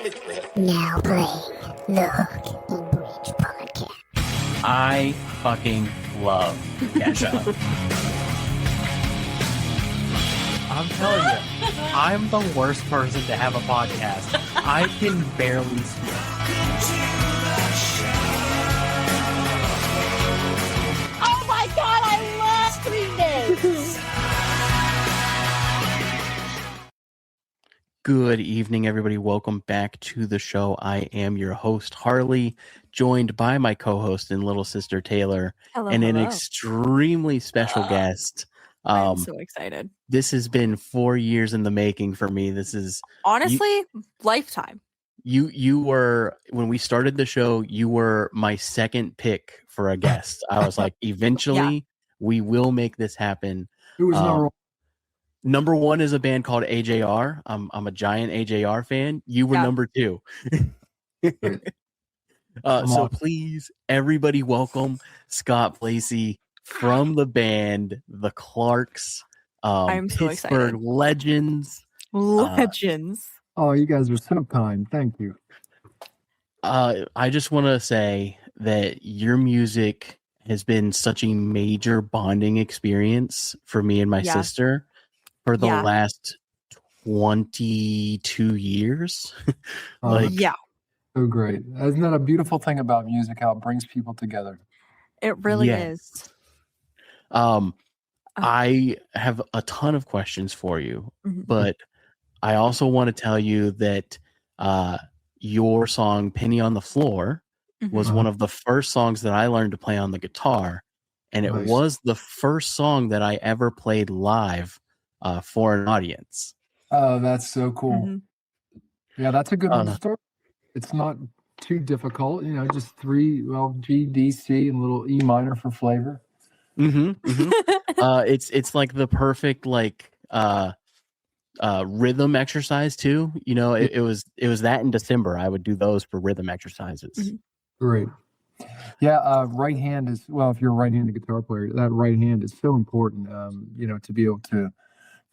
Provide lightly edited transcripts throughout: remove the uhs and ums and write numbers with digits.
Now playing the Hook and Bridge podcast. I fucking love Kesha. I'm telling you, I'm the worst person to have a podcast. I can barely speak. Oh my god, I love doing this! Good evening, everybody. Welcome back to the show. I am your host, Harley, joined by my co-host and little sister, Taylor, and an extremely special guest. I'm so excited. This has been 4 years in the making for me. This is honestly lifetime. You were, when we started the show, you were my second pick for a guest. I was like, eventually we will make this happen. Who was number one is a band called AJR. I'm a giant AJR fan. You were number two. So please, everybody, welcome Scott Blasey from the band The Clarks. I'm so Pittsburgh excited. Legends. Oh, you guys are so kind. Thank you. I just want to say that your music has been such a major bonding experience for me and my sister for the last 22 years. So great. Isn't that a beautiful thing about music, how it brings people together? It really is. I have a ton of questions for you, but I also want to tell you that your song Penny on the Floor was one of the first songs that I learned to play on the guitar, and it was the first song that I ever played live for an audience. Oh, that's so cool. Yeah, that's a good one to start. It's not too difficult, just three, G, D, C, and a little E minor for flavor. It's like the perfect rhythm exercise too. It was that in December. I would do those for rhythm exercises. Great. Yeah, right hand is, if you're a right-handed guitar player, that right hand is so important. To be able to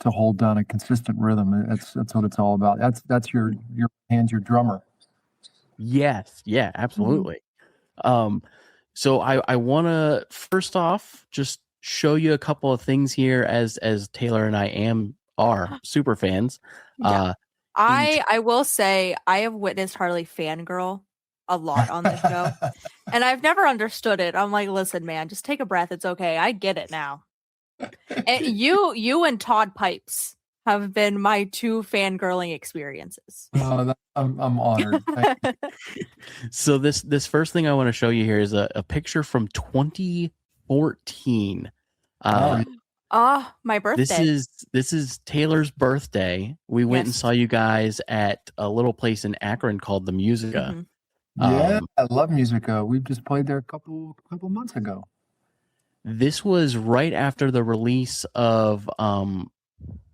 hold down a consistent rhythm. That's what it's all about. That's your hand's your drummer. Yes, yeah, absolutely. So I want to first off just show you a couple of things here as Taylor and I are super fans. I will say I have witnessed Harley fangirl a lot on the show, and I've never understood it. I'm like, listen, man, just take a breath. It's okay. I get it now. And you and Todd Pipes have been my two fangirling experiences. I'm honored. So this first thing I want to show you here is a picture from 2014. My birthday. This is Taylor's birthday. We went and saw you guys at a little place in Akron called the Musica. I love Musica. We just played there a couple months ago. This was right after the release of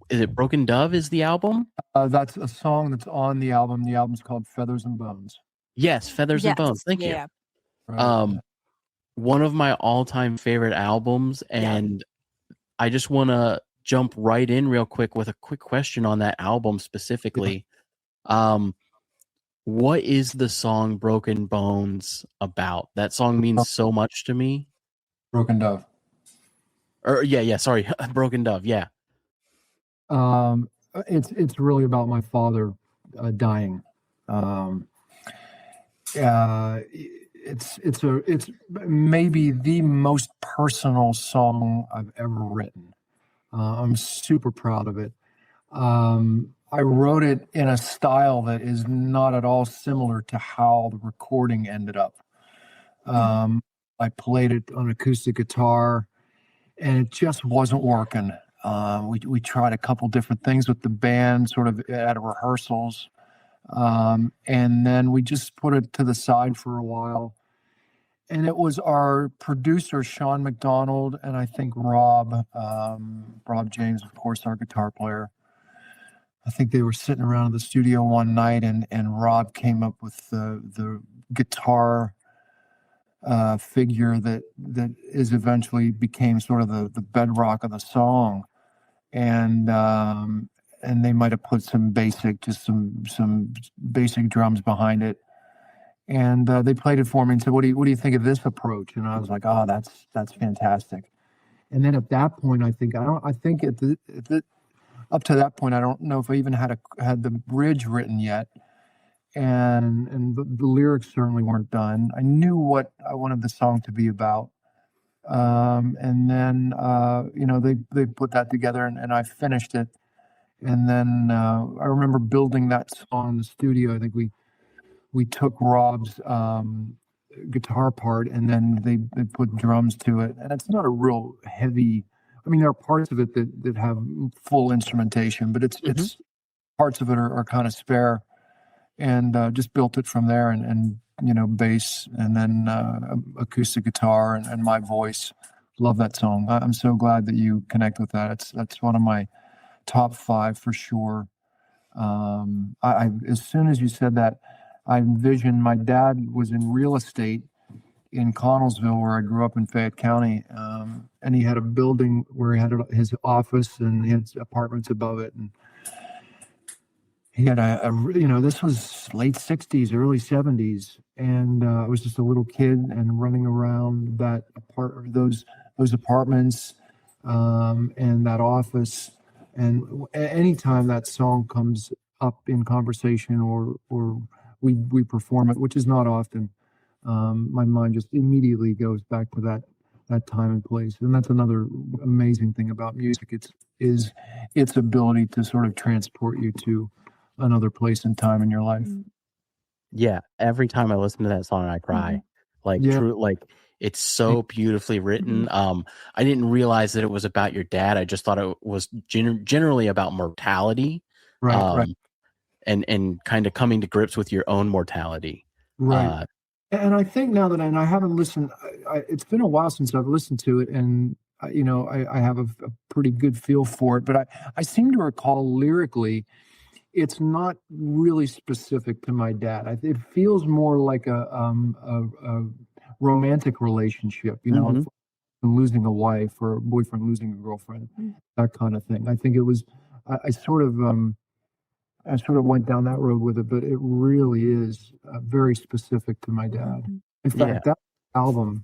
is it Broken Dove is the album? That's a song that's on the album. The album's called Feathers and Bones. Yes, Feathers and Bones. Thank you. Right. One of my all-time favorite albums, and I just want to jump right in real quick with a quick question on that album specifically. What is the song Broken Bones about? That song means so much to me. Broken Dove. Sorry. Broken Dove, yeah. It's really about my father dying. It's maybe the most personal song I've ever written. I'm super proud of it. I wrote it in a style that is not at all similar to how the recording ended up. I played it on acoustic guitar, and it just wasn't working. We tried a couple different things with the band, sort of at rehearsals, and then we just put it to the side for a while. And it was our producer, Sean McDonald, and I think Rob James, of course, our guitar player. I think they were sitting around in the studio one night, and Rob came up with the guitar figure that is eventually became sort of the bedrock of the song. And and they might have put some basic drums behind it. And they played it for me and said, what do you think of this approach? And I was like, oh, that's fantastic. And then at that point, up to that point, I don't know if I even had the bridge written yet. And the lyrics certainly weren't done. I knew what I wanted the song to be about. And then, they put that together and I finished it. And then I remember building that song in the studio. I think we took Rob's guitar part and then they put drums to it. And it's not a real heavy, I mean, there are parts of it that have full instrumentation, but it's parts of it are kind of spare. And just built it from there and bass and then acoustic guitar and my voice. Love that song. I'm so glad that you connect with that. That's one of my top 5 for sure. I as soon as you said that, I envisioned my dad was in real estate in Connellsville, where I grew up in Fayette County, and he had a building where he had his office and he had apartments above it, and he had this was late 60s, early 70s, and I was just a little kid and running around those apartments and that office. And anytime that song comes up in conversation or we perform it, which is not often, my mind just immediately goes back to that time and place. And that's another amazing thing about music. It's its ability to sort of transport you to another place and time in your life. Yeah, every time I listen to that song, I cry. It's so beautifully written. I didn't realize that it was about your dad. I just thought it was generally about mortality, right. And kind of coming to grips with your own mortality. Right. And I think now that I haven't listened, it's been a while since I've listened to it, and I have a pretty good feel for it. But I seem to recall lyrically, it's not really specific to my dad. It feels more like a romantic relationship, losing a wife or a boyfriend losing a girlfriend, that kind of thing. I think it was. I sort of went down that road with it, but it really is very specific to my dad. In fact, that album,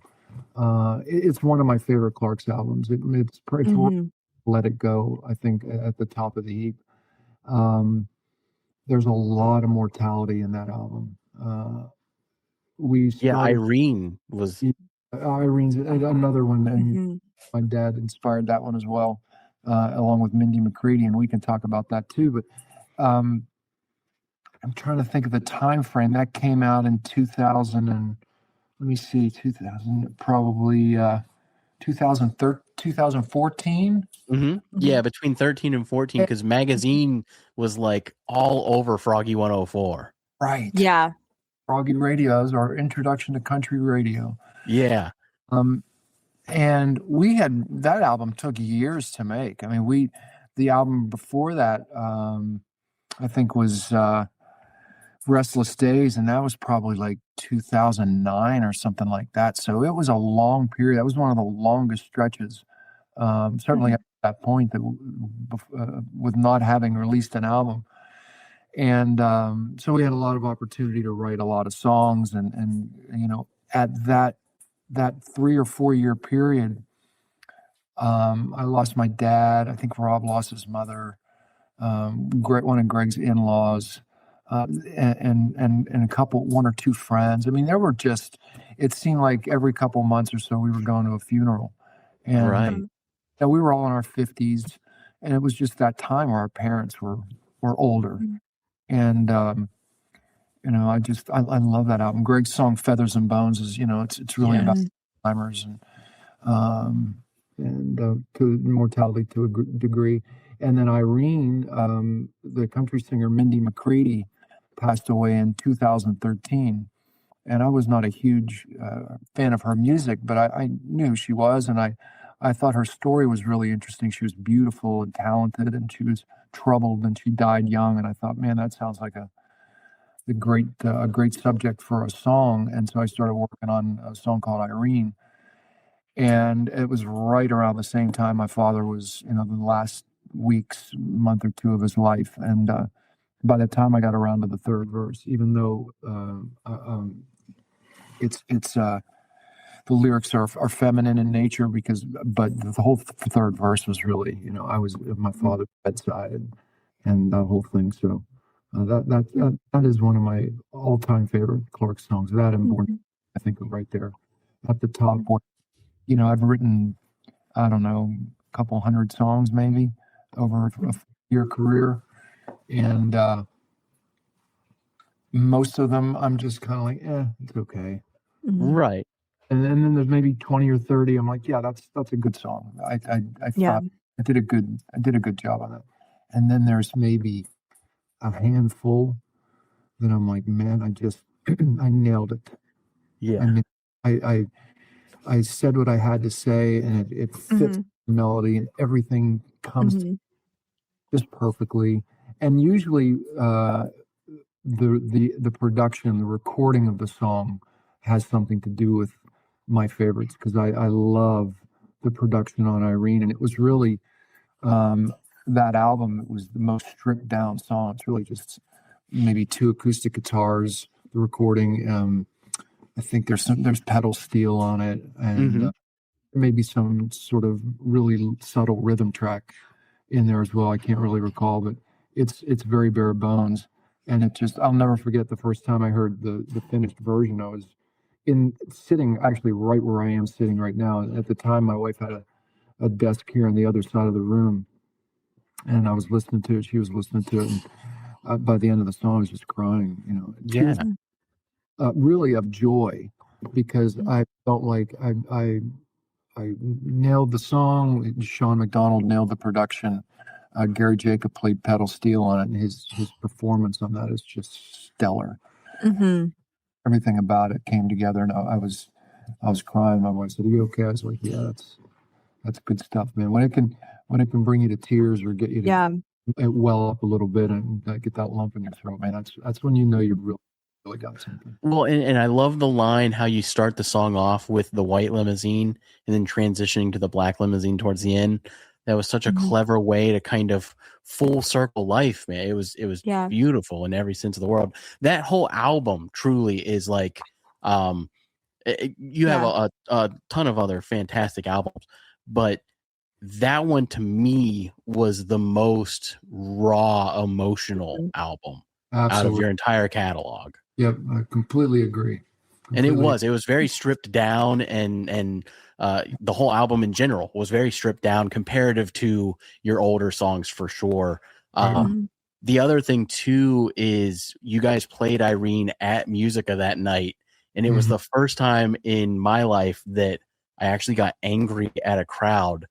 it's one of my favorite Clark's albums. It's Let It Go, I think, at the top of the heap. There's a lot of mortality in that album. Irene was. Irene's another one, and my dad inspired that one as well, along with Mindy McCready, and we can talk about that too. But I'm trying to think of the time frame. That came out in 2000 and let me see, 2000 probably 2014. Yeah, between 13 and 14, because Magazine was like all over Froggy 104. Right. Yeah. Froggy Radio is our introduction to country radio. Yeah. And we had, that album took years to make. I mean, the album before that, I think was Restless Days, and that was probably like 2009 or something like that. So it was a long period. That was one of the longest stretches, certainly at that point, that with not having released an album. And so we had a lot of opportunity to write a lot of songs, and at that 3 or 4 year period, I lost my dad. I think Rob lost his mother. One of Greg's in-laws, and a couple, 1 or 2 friends. I mean, there were just, it seemed like every couple months or so we were going to a funeral, and we were all in our 50s, and it was just that time where our parents were older, and I love that album. Greg's song "Feathers and Bones" is, it's really about Alzheimer's and to mortality to a degree. And then Irene, the country singer Mindy McCready, passed away in 2013. And I was not a huge fan of her music, but I knew who she was, and I thought her story was really interesting. She was beautiful and talented, and she was troubled, and she died young. And I thought, man, that sounds like a great subject for a song. And so I started working on a song called Irene. And it was right around the same time my father was, the last weeks, month or two of his life. And by the time I got around to the third verse, even though it's the lyrics are feminine in nature, but the whole third verse was really, I was at my father's bedside and that whole thing. So that is one of my all-time favorite Clark songs. That and Born, I think, are right there at the top. I've written, I don't know, a couple hundred songs maybe over a year career, and most of them I'm just kind of like, it's okay. Right. And then there's maybe 20 or 30. I'm like, yeah, that's a good song. I thought I did a good job on it. And then there's maybe a handful that I'm like, man, I nailed it. Yeah. I mean, I said what I had to say, and it fits the melody, and everything comes just perfectly. And usually, the production, the recording of the song, has something to do with my favorites, because I love the production on Irene, and it was really that album. It was the most stripped down song. It's really just maybe 2 acoustic guitars. The recording, I think there's pedal steel on it, and maybe some sort of really subtle rhythm track in there as well. I can't really recall, but it's very bare bones, and I'll never forget the first time I heard the finished version. I was sitting actually right where I am sitting right now. At the time, my wife had a desk here on the other side of the room, and I was listening to it. She was listening to it, and by the end of the song, I was just crying. Tears, really of joy, because I felt like I nailed the song. Sean McDonald nailed the production. Gary Jacob played pedal steel on it, and his performance on that is just stellar. Everything about it came together, and I was crying. My wife said, "Are you okay?" I was like, "Yeah, that's good stuff, man. When it can bring you to tears or get you to well up a little bit and get that lump in your throat, man, that's when you know you've really got something." Well, and I love the line how you start the song off with the white limousine and then transitioning to the black limousine towards the end. That was such a clever way to kind of full circle life, man. It was beautiful in every sense of the world. That whole album truly is like, you have a ton of other fantastic albums, but that one to me was the most raw emotional album out of your entire catalog. Yep, I completely agree. And it was very stripped down, and the whole album in general was very stripped down comparative to your older songs, for sure. The other thing too is you guys played Irene at Musica that night, and it was the first time in my life that I actually got angry at a crowd.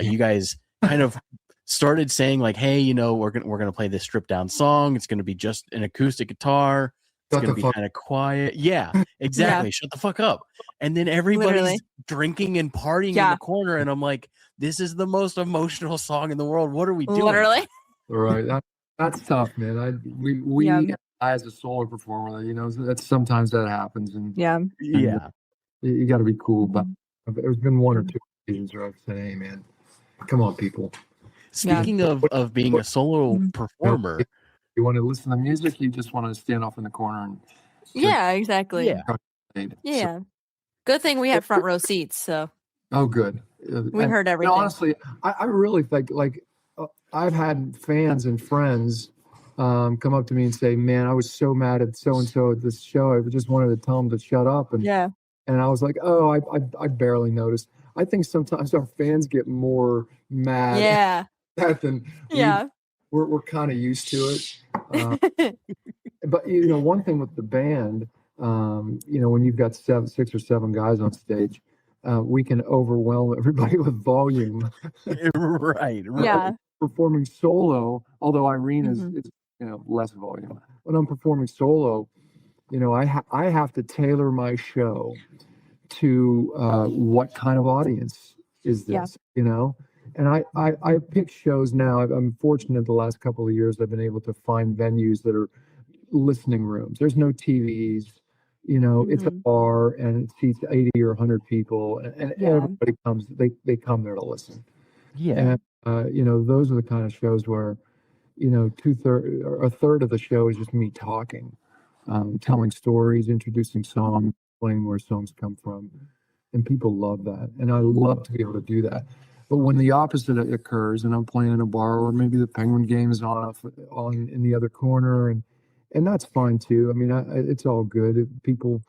You guys kind of started saying like, "Hey, we're gonna play this stripped down song. It's gonna be just an acoustic guitar. It's going to be kind of quiet." Yeah, exactly. Shut the fuck up. And then everybody's drinking and partying in the corner. And I'm like, this is the most emotional song in the world. What are we doing? Literally. Right. That's tough, man. We as a solo performer, that's sometimes that happens. And you got to be cool. But there's been 1 or 2 occasions where I've said, "Hey, man, come on, people." Speaking of being a solo performer, you want to listen to music, you just want to stand off in the corner and exactly. So, good thing we had front row seats, so good. We heard everything. Honestly, I really think I've had fans and friends come up to me and say, "Man, I was so mad at so and so at this show. I just wanted to tell them to shut up." And and I was like, "Oh, I barely noticed." I think sometimes our fans get more mad at that than we're kind of used to it. But one thing with the band, when you've got 6 or 7 guys on stage, we can overwhelm everybody with volume. Right. Performing solo, although Irene is less volume. When I'm performing solo, I have to tailor my show to what kind of audience is this, And I pick shows now. I'm fortunate the last couple of years I've been able to find venues that are listening rooms. There's no TVs, it's a bar and it seats 80 or 100 people, and everybody comes. They come there to listen. Yeah. those are the kind of shows where, two-thirds or a third of the show is just me talking, telling stories, introducing songs, playing where songs come from. And people love that. And I love to be able to do that. But when the opposite occurs and I'm playing in a bar, or maybe the Penguin game is on in the other corner, and that's fine too. I mean, it's all good. People,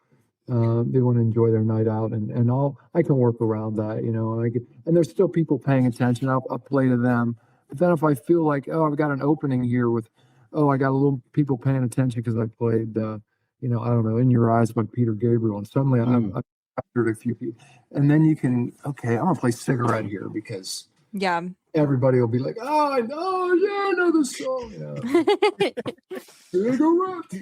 they want to enjoy their night out, and I can work around that, and there's still people paying attention. I'll play to them. But then if I feel like, I've got an opening here with, I got a little people paying attention because I played, I don't know, In Your Eyes by Peter Gabriel, and suddenly I've captured a few people. And then you can, I'm going to play Cigarette here because everybody will be like, I know this song. Cigarette.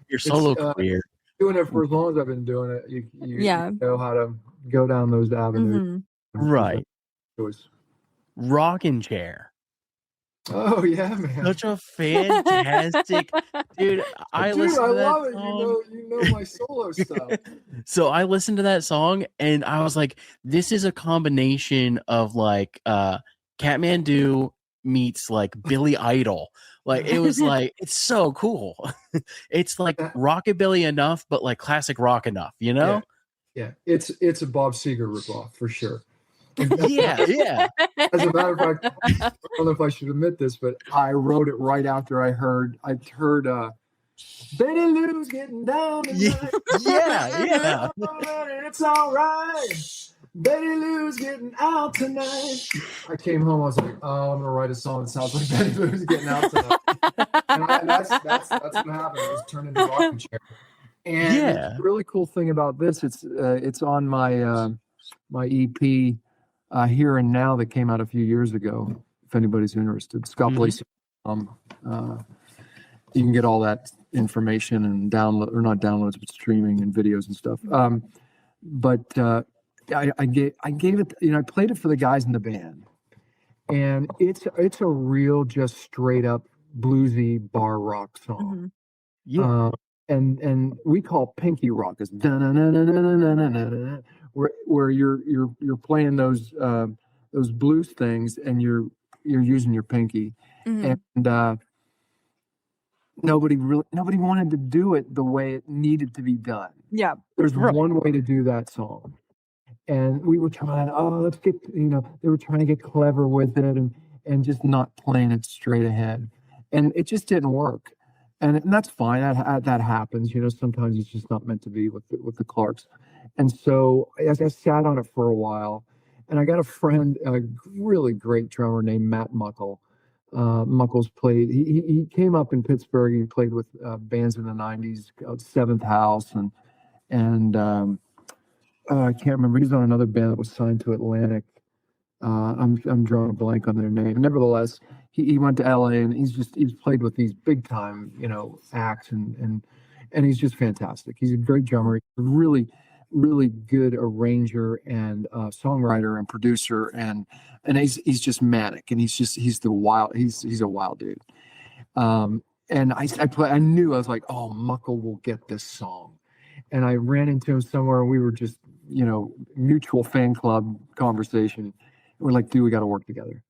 Your solo career. Doing it for as long as I've been doing it, you know how to go down those avenues. Right. Rocking Chair. Oh yeah, man! Such a fantastic dude. I love it. You know my solo stuff. So I listened to that song and I was like, this is a combination of like Kathmandu meets like Billy Idol. Like it was like it's so cool. It's like rockabilly enough, but like classic rock enough. Yeah. It's a Bob Seger ripoff for sure. Yeah. As a matter of fact, I don't know if I should admit this, but I wrote it right after I heard Betty Lou's getting down tonight. Yeah. It's all right. Betty Lou's getting out tonight. I came home, I was like, I'm gonna write a song that sounds like Betty Lou's getting out tonight. And that's what happened. It was turned into Rocking Chair. And the really cool thing about this, it's on my my EP. Here and Now that came out a few years ago. If anybody's interested, Scott Blasey. You can get all that information and download, or not downloads, but streaming and videos and stuff. But I gave it. I played it for the guys in the band, and it's a real, just straight up bluesy bar rock song. And we call pinky rock is where you're playing those blues things and you're using your pinky, and nobody wanted to do it the way it needed to be done. There's one way to do that song, and we were trying. Let's get they were trying to get clever with it and just not playing it straight ahead, and it just didn't work. And that's fine. That happens. Sometimes it's just not meant to be with the Clarks. And so I sat on it for a while, and I got a friend, a really great drummer named Matt Muckle. Muckles played. He came up in Pittsburgh. He played with bands in the '90s, Seventh House, and I can't remember. He's on another band that was signed to Atlantic. I'm drawing a blank on their name. Nevertheless, he went to LA and he's played with these big time, acts and he's just fantastic. He's a great drummer, he's a really, really good arranger and songwriter and producer, and he's just manic, and he's a wild dude. And I knew, I was like, oh, Muckle will get this song. And I ran into him somewhere, and we were just, mutual fan club conversation. We're like, dude, we got to work together.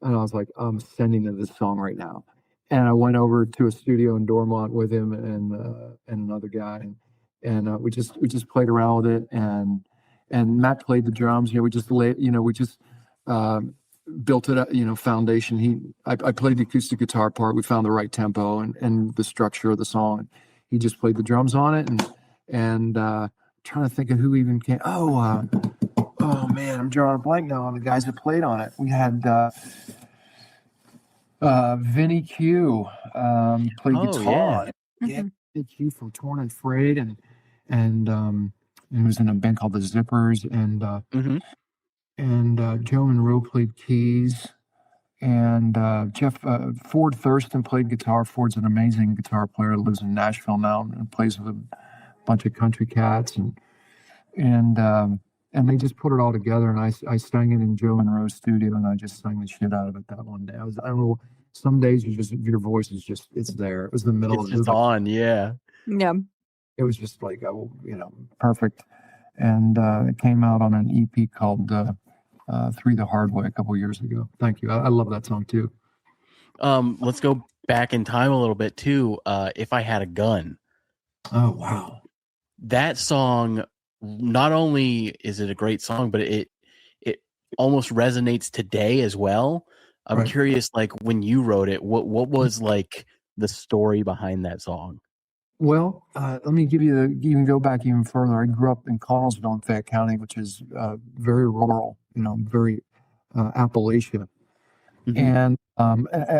And I was like, I'm sending him this song right now. And I went over to a studio in Dormont with him and another guy, and we just played around with it. And Matt played the drums. We just built it up, foundation. I played the acoustic guitar part. We found the right tempo and the structure of the song. He just played the drums on it, and trying to think of who even came. Oh man, I'm drawing a blank now on the guys that played on it. We had Vinny Q played guitar. Yeah, Vinny Q from Torn and Frayed, and he was in a band called the Zippers, and Joe Monroe played keys, and Ford Thurston played guitar. Ford's an amazing guitar player. Lives in Nashville now and plays with a bunch of country cats, and they just put it all together, and I sang it in Joe Monroe's studio, and I just sang the shit out of it that one day. I don't know, some days your voice is just, it's there. It was the middle of it. It's on, yeah. It was just like, perfect. And it came out on an EP called Three the Hard Way a couple years ago. Thank you. I love that song too. Let's go back in time a little bit too. If I Had a Gun. Oh, wow. That song, not only is it a great song, but it almost resonates today as well. I'm curious, like when you wrote it, what was like the story behind that song? Well, let me give you you can go back even further. I grew up in Connellsville in Fayette County, which is very rural, very Appalachia. And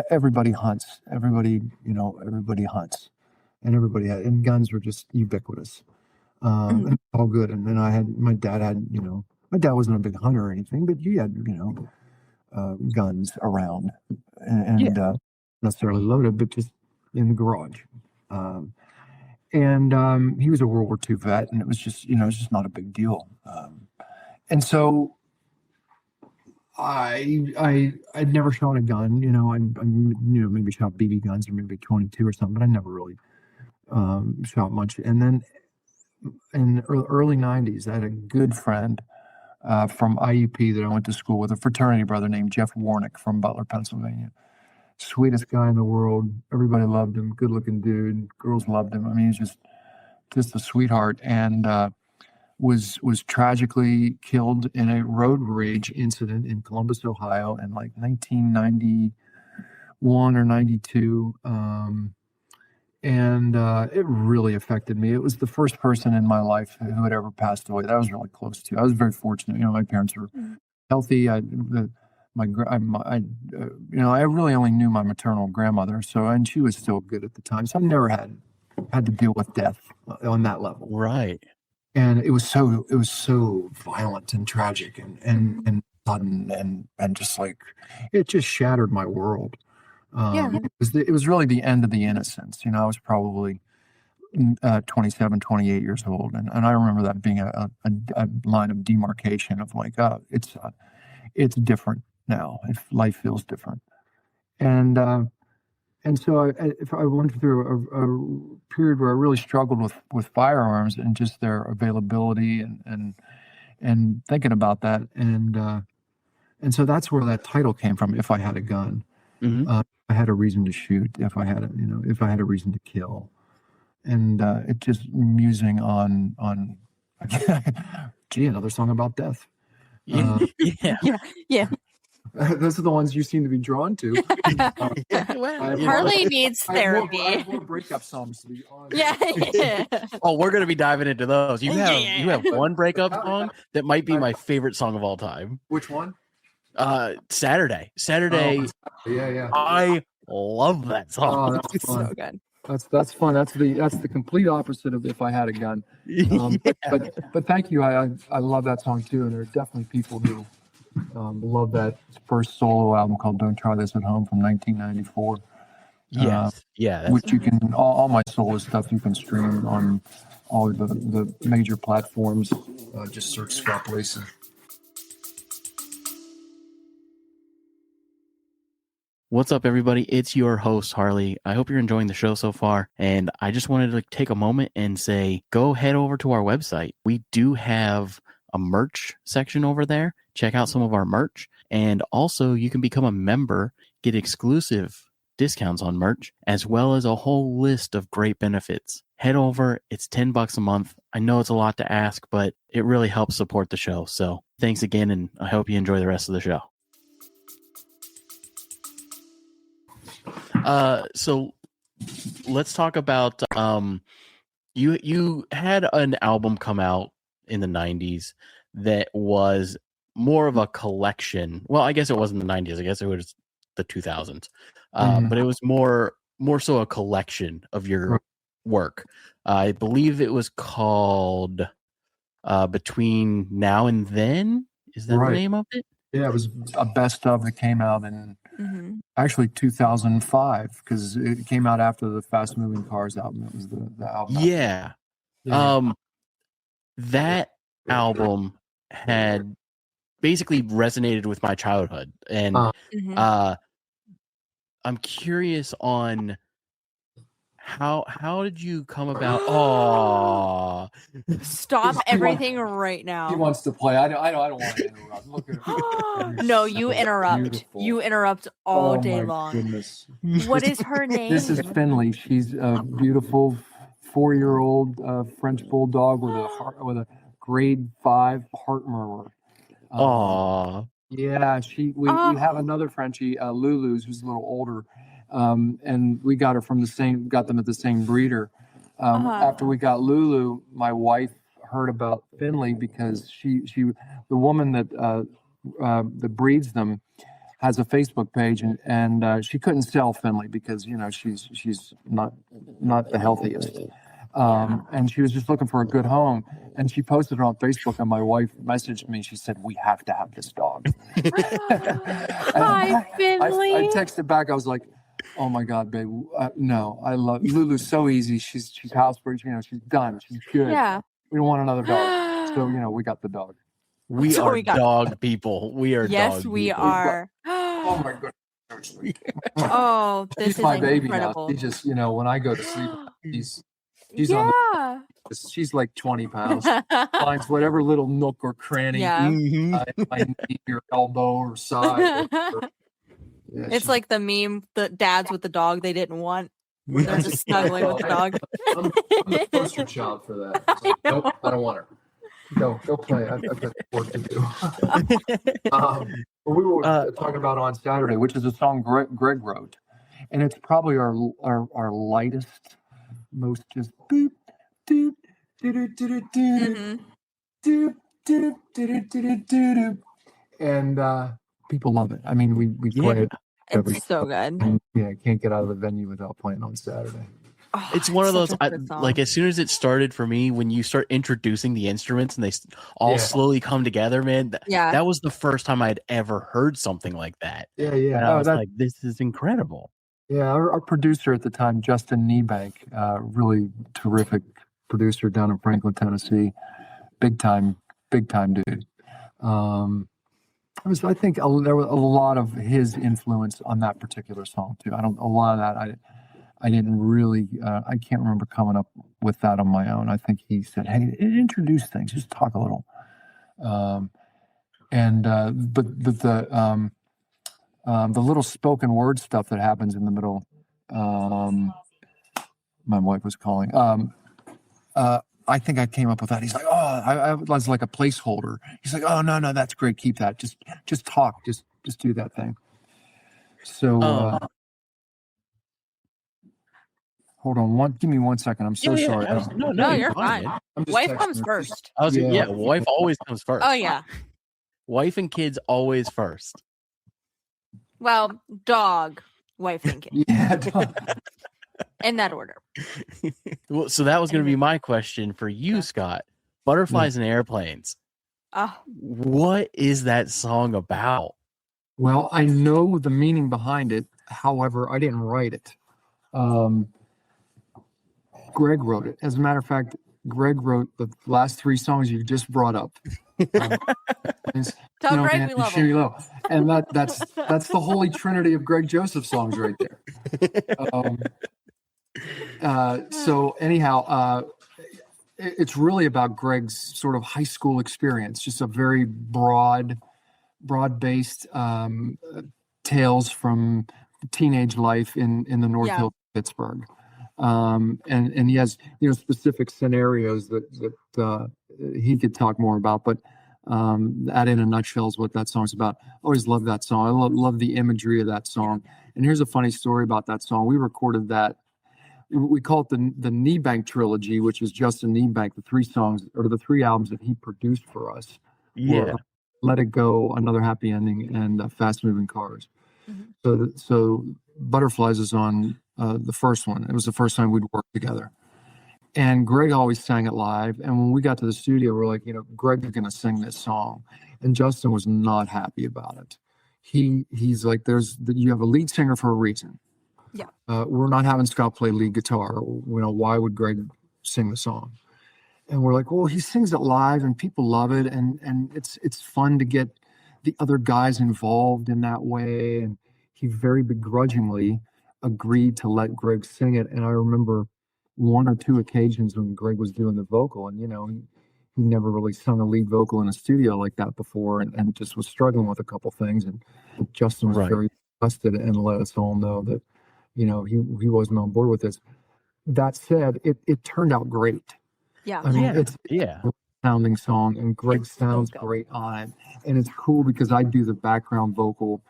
everybody hunts. Everybody hunts. And and guns were just ubiquitous. And all good. And then my dad wasn't a big hunter or anything, but he had, guns around and necessarily loaded, but just in the garage. And he was a World War II vet, and it was just not a big deal. And so I'd never shot a gun, I maybe shot BB guns or maybe 22 or something, but I never really shot much. And then in the early 90s, I had a good friend from IUP that I went to school with, a fraternity brother named Jeff Warnick from Butler, Pennsylvania. Sweetest guy in the world. Everybody loved him. Good looking dude. Girls loved him. I mean, he's just a sweetheart. And was tragically killed in a road rage incident in Columbus, Ohio, in like 1991 or 92. And it really affected me. It was the first person in my life who had ever passed away that I was really close to. I was very fortunate. My parents were healthy. I really only knew my maternal grandmother, and she was still good at the time. So I never had to deal with death on that level. Right. And it was so violent and tragic and sudden and just like, it just shattered my world. It was really the end of the innocence. I was probably 27, 28 years old. And I remember that being a line of demarcation of like, it's different now. Life feels different. And so I went through a period where I really struggled with firearms and just their availability and thinking about that. And so that's where that title came from. If I Had a Gun. I had a reason to shoot, if I had a reason to kill. And it just musing on another song about death. Yeah. Those are the ones you seem to be drawn to. Harley needs therapy. I have more breakup songs to be honest. Yeah. Oh, we're gonna be diving into those. You have one breakup song that might be my favorite song of all time. Which one? Saturday. Yeah. I love that song. Oh, that's fun. So good. That's fun. That's the complete opposite of If I Had a Gun. But thank you. I love that song too, and there are definitely people who love that first solo album called "Don't Try This at Home" from 1994. Yes, which you can all my solo stuff you can stream on all the major platforms. Just search Scott Blasey. What's up, everybody? It's your host, Harley. I hope you're enjoying the show so far. And I just wanted to take a moment and say, go head over to our website. We do have a merch section over there. Check out some of our merch. And also, you can become a member, get exclusive discounts on merch, as well as a whole list of great benefits. Head over. It's $10 a month. I know it's a lot to ask, but it really helps support the show. So thanks again, and I hope you enjoy the rest of the show. So let's talk about you had an album come out in the 90s that was more of a collection. Well, I guess it wasn't the 90s. I guess it was the 2000s. But it was more so a collection of your work. I believe it was called Between Now and Then. Is that the name of it? Yeah, it was a best of that came out in actually 2005 because it came out after the Fast Moving Cars album. It was the album. Yeah. That album had basically resonated with my childhood, and I'm curious on how did you come about? Oh, Stop everything right now. He wants to play. I don't want to interrupt. Look at her. No, you interrupt. Beautiful. You interrupt all Oh, day my long. Goodness. What is her name? This is Finley. She's a beautiful 4-year-old French bulldog with a grade 5 heart murmur. oh, Yeah, we have another Frenchie, Lulu's, who's a little older, and we got them at the same breeder. After we got Lulu, my wife heard about Finley because the woman that breeds them has a Facebook page, and she couldn't sell Finley because she's not the healthiest. And she was just looking for a good home, and she posted it on Facebook, and my wife messaged me. She said, "We have to have this dog." Hi, Finley. I texted back. I was like, "Oh my God, babe, no, I love Lulu's so easy. She's housebreed. She's done. She's good. Yeah. We don't want another dog." So we got the dog. we are dog people. We are Yes, dog we people. are. Oh my God. Oh, this She's is my baby incredible. now. She just, when I go to sleep, she's on Yeah. she's like 20 pounds. Finds whatever little nook or cranny, Yeah. my knee or elbow or side. Yeah, It's like the meme, the dads with the dog they didn't want. They're just snuggling with the dog. I'm the poster child for that. It's like, nope, I don't want her. Go play. I've got work to do. But we were talking about on Saturday, which is a song Greg wrote, and it's probably our lightest, most just boop doop doop doop doop doop doop doop doop, and people love it. I mean, we play it. It's so good. And, can't get out of the venue without playing on Saturday. Oh, It's one of those, such a good song. like as soon as it started for me, when you start introducing the instruments and they all slowly come together, man. That was the first time I'd ever heard something like that. Yeah. And I was like, this is incredible. Yeah, our producer at the time, Justin Niebank, really terrific producer down in Franklin, Tennessee. Big time dude. I think there was a lot of his influence on that particular song too. A lot of that I didn't really, I can't remember coming up with that on my own. I think he said, "Hey, introduce things, just talk a little." But the little spoken word stuff that happens in the middle, my wife was calling. I think I came up with that. He's like, "Oh, I was like a placeholder." He's like, "Oh, no, that's great. Keep that. Just talk. Just do that thing." So, hold on. Give me 1 second. I'm so sorry. No, you're fine. Wife comes first. Wife always comes first. Oh yeah. Wife and kids always first. Well, dog, wife, and kid. Yeah. Dog. In that order. Well, so that was going to be my question for you, Scott. Butterflies and Airplanes. What is that song about? Well, I know the meaning behind it. However, I didn't write it. Greg wrote it. As a matter of fact, Greg wrote the last 3 songs you just brought up. Tell Greg we love him. And that's the holy trinity of Greg Joseph songs right there. So anyhow, it's really about Greg's sort of high school experience, just a very broad-based tales from teenage life in the North Hills of Pittsburgh. And he has specific scenarios that he could talk more about, but that in a nutshell is what that song's about. I always love that song. I love the imagery of that song. And here's a funny story about that song. We recorded that. We call it the Niebank trilogy, which is Justin Niebank, the 3 songs or the 3 albums that he produced for us. Yeah. Let It Go, Another Happy Ending, and Fast Moving Cars. Mm-hmm. So Butterflies is on the first one. It was the first time we'd worked together. And Greg always sang it live. And when we got to the studio, we're like, Greg's going to sing this song. And Justin was not happy about it. He's like, you have a lead singer for a reason. Yeah. We're not having Scott play lead guitar. Why would Greg sing the song? And we're like, well, he sings it live and people love it. And it's fun to get the other guys involved in that way. And he very begrudgingly agreed to let Greg sing it. And I remember one or two occasions when Greg was doing the vocal, and he never really sung a lead vocal in a studio like that before, and just was struggling with a couple things. And Justin was very busted and let us all know that he wasn't on board with this. That said, it turned out great. Yeah. I mean, it's a sounding song, and Greg sounds great on it. And it's cool because I do the background vocal,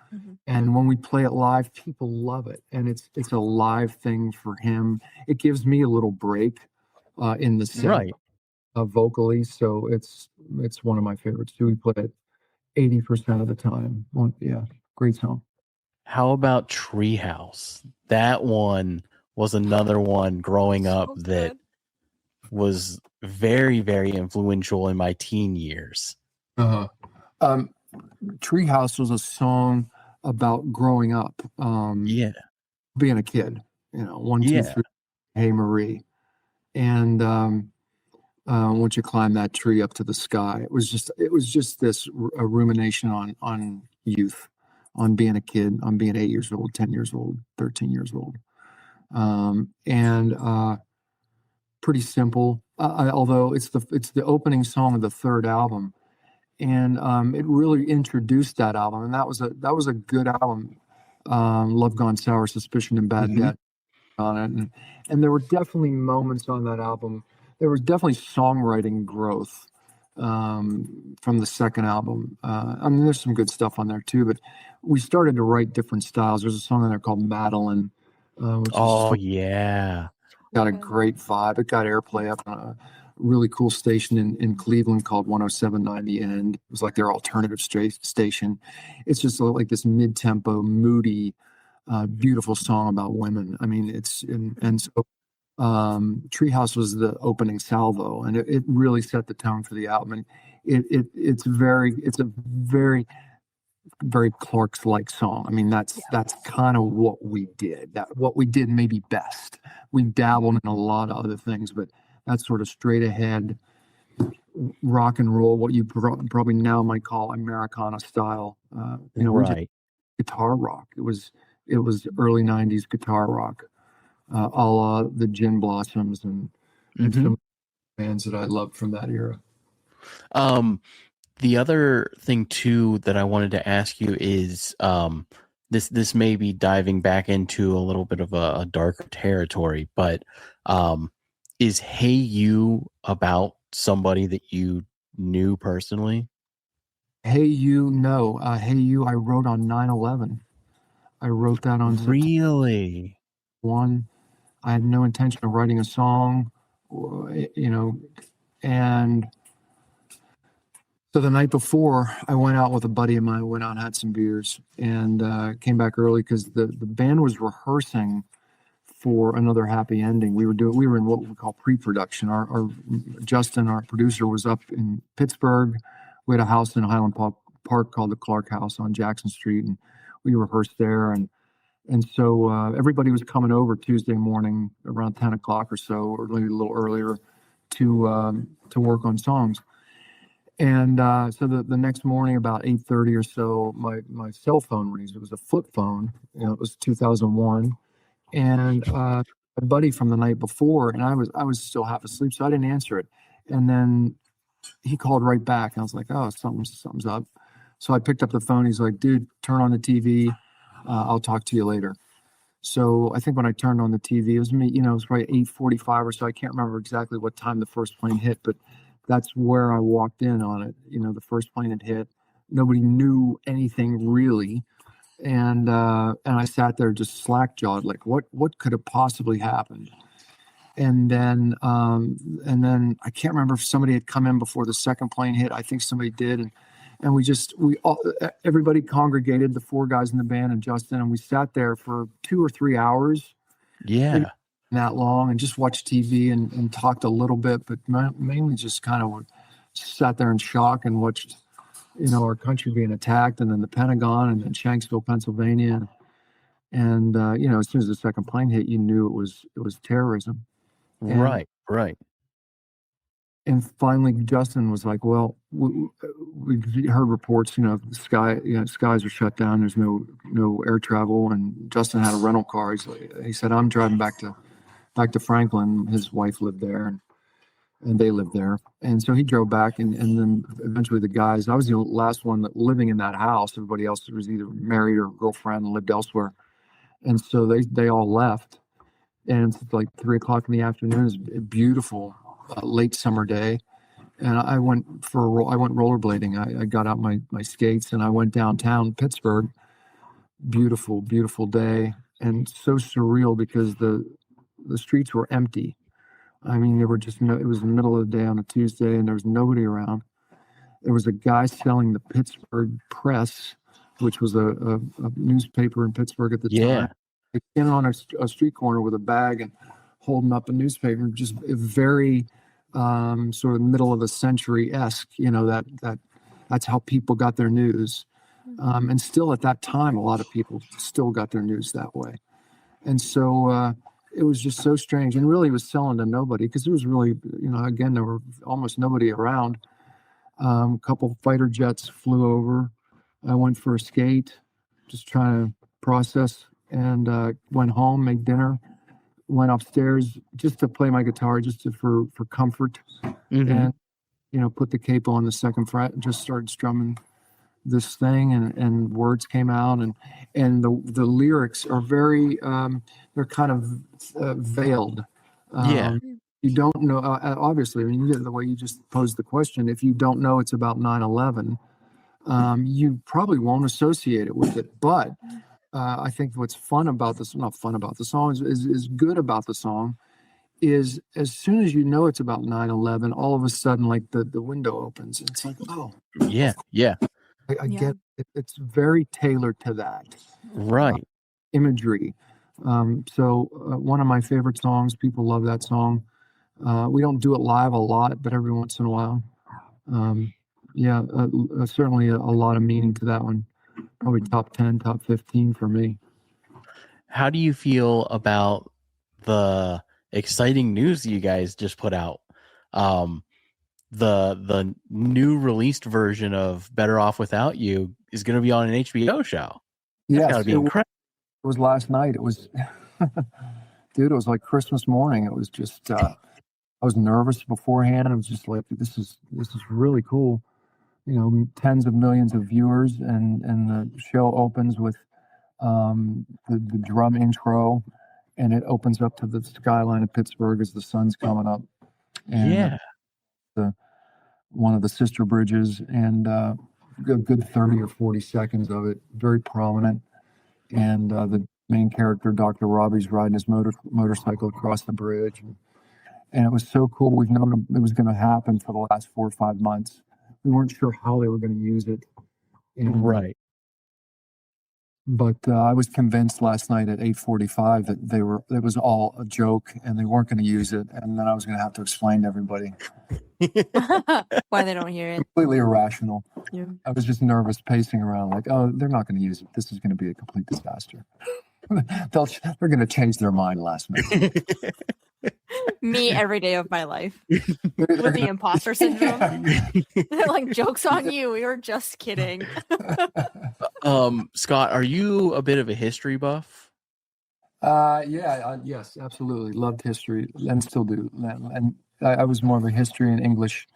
and when we play it live, people love it. And it's a live thing for him. It gives me a little break in the set vocally, so it's one of my favorites too. We play it 80% of the time. Great song. How about Treehouse? That one was another one growing up that was very, very influential in my teen years. Treehouse was a song about growing up. Being a kid. 1, 2, 3. Hey Marie, and once you climb that tree up to the sky, it was just this a rumination on youth, on being a kid, on being 8 years old, 10 years old, 13 years old, and pretty simple. Although it's the opening song of the third album, and it really introduced that album, and that was a good album. Love Gone Sour, Suspicion, and Bad Debt on it, and there were definitely moments on that album. There was definitely songwriting growth from the second album. I mean, there's some good stuff on there too, but we started to write different styles. There's a song on there called Madeline. Which got a great vibe. It got airplay up on a really cool station in Cleveland called 107.9 The End. It was like their alternative station. It's just like this mid-tempo, moody, beautiful song about women. I mean, so Treehouse was the opening salvo, and it really set the tone for the album. And it's a very, very Clark's-like song. I mean, that's kind of what we did. What we did maybe best. We dabbled in a lot of other things, but that's sort of straight ahead rock and roll, what you probably now might call Americana style. Guitar rock. It was early '90s guitar rock. A la the Gin Blossoms and some bands that I loved from that era. The other thing too that I wanted to ask you is this may be diving back into a little bit of a darker territory, but is Hey You about somebody that you knew personally? Hey You, no. Hey You, I wrote on 9/11. I wrote that on really one. I had no intention of writing a song, and so the night before, I went out with a buddy of mine, went out and had some beers, and came back early because the band was rehearsing for another happy ending. We were in what we call pre-production. Our Justin, our producer, was up in Pittsburgh. We had a house in Highland Park called the Clark House on Jackson Street, and we rehearsed there. And so everybody was coming over Tuesday morning around 10 o'clock or so, or maybe a little earlier, to work on songs. And so the next morning, about 8:30 or so, my cell phone rings. It was a flip phone. It was 2001, and a buddy from the night before, and I was still half asleep, so I didn't answer it. And then he called right back, and I was like, "Oh, something's up." So I picked up the phone. He's like, "Dude, turn on the TV. I'll talk to you later." So I think when I turned on the TV, it was me. It was probably 8:45 or so. I can't remember exactly what time the first plane hit, but that's where I walked in on it. The first plane had hit. Nobody knew anything really, and I sat there just slack-jawed, like what could have possibly happened? And then I can't remember if somebody had come in before the second plane hit. I think somebody did, and everybody congregated, the four guys in the band and Justin, and we sat there for 2 or 3 hours. Yeah. That long, and just watched TV and talked a little bit, but mainly just kind of sat there in shock and watched, our country being attacked, and then the Pentagon, and then Shanksville, Pennsylvania, and as soon as the second plane hit, you knew it was terrorism. Right. And finally, Justin was like, "Well, we heard reports, skies are shut down. There's no air travel. And Justin had a rental car. He said, I'm driving back to Franklin. His wife lived there, and they lived there. And so he drove back, and then eventually the guys, I was the last one living in that house. Everybody else was either married or girlfriend and lived elsewhere. And so they all left. And it's like 3:00 in the afternoon. It's a beautiful late summer day. And I went rollerblading. I got out my skates and I went downtown Pittsburgh. Beautiful, beautiful day. And so surreal because the streets were empty. I mean, there were just it was the middle of the day on a Tuesday and there was nobody around. There was a guy selling the Pittsburgh Press, which was a newspaper in Pittsburgh at the time. Standing on a street corner with a bag and holding up a newspaper, just a very sort of middle of the century-esque, that's how people got their news. And still at that time, a lot of people still got their news that way. And so it was just so strange, and really was selling to nobody because there was really, again, there were almost nobody around. A couple fighter jets flew over. I went for a skate, just trying to process, and went home, made dinner, went upstairs just to play my guitar, for comfort, and put the capo on the second fret and just started strumming this thing, and words came out, and the lyrics are very they're kind of veiled. You don't know, obviously, I mean, the way you just posed the question, if you don't know it's about 9/11, you probably won't associate it with it. But I think what's fun about this, not fun about the song, is good about the song, is as soon as you know it's about 9/11, all of a sudden, like the window opens. It's like, oh, yeah. I get it. It's very tailored to that. Right. Imagery. So one of my favorite songs, people love that song. We don't do it live a lot, but every once in a while. Certainly a lot of meaning to that one. Probably top 10, top 15 for me. How do you feel about the exciting news you guys just put out? The new released version of Better Off Without You is going to be on an HBO show. That's gotta be incredible. It was last night. It was, dude, it was like Christmas morning. It was just, I was nervous beforehand. I was just like, this is really cool. Tens of millions of viewers, and the show opens with the drum intro, and it opens up to the skyline of Pittsburgh as the sun's coming up. And one of the sister bridges, and a good 30 or 40 seconds of it, very prominent. And the main character, Dr. Robbie's riding his motorcycle across the bridge. And it was so cool. We've known it was going to happen for the last 4 or 5 months. We weren't sure how they were going to use it. Right. But I was convinced last night at 8:45 that it was all a joke and they weren't going to use it. And then I was going to have to explain to everybody. Why they don't hear it. Completely irrational. Yeah. I was just nervous, pacing around like, oh, they're not going to use it. This is going to be a complete disaster. They're going to change their mind last minute. Me every day of my life with the imposter syndrome. They're like, joke's on you. We were just kidding. Scott, are you a bit of a history buff? Yes, absolutely. Loved history and still do. And I was more of a history and English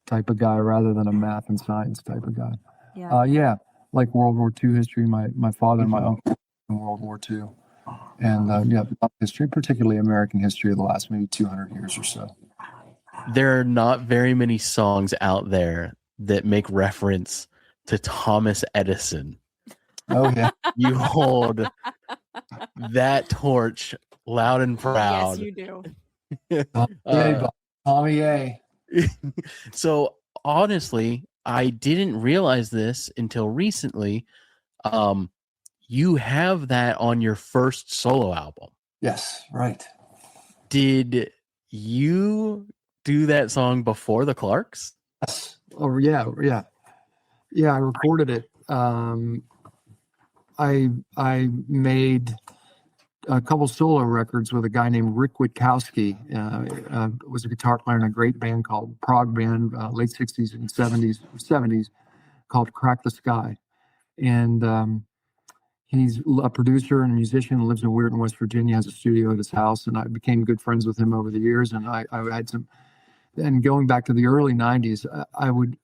type of guy rather than a math and science type of guy. Yeah. Like World War II history. My father and my uncle in World War II. And history, particularly American history of the last maybe 200 years or so. There are not very many songs out there that make reference to Thomas Edison. Oh, yeah. You hold that torch loud and proud. Yes, you do. Tommy A. So honestly, I didn't realize this until recently. You have that on your first solo album. Yes, right. Did you do that song before the Clarks? Yes. Oh, yeah. I recorded it. I made a couple solo records with a guy named Rick Witkowski. Was a guitar player in a great band called prog band, late 60s and 70s called Crack the Sky. And he's a producer and a musician, lives in Weirton, West Virginia, has a studio at his house, and I became good friends with him over the years. And I had some, and going back to the early 90s, I would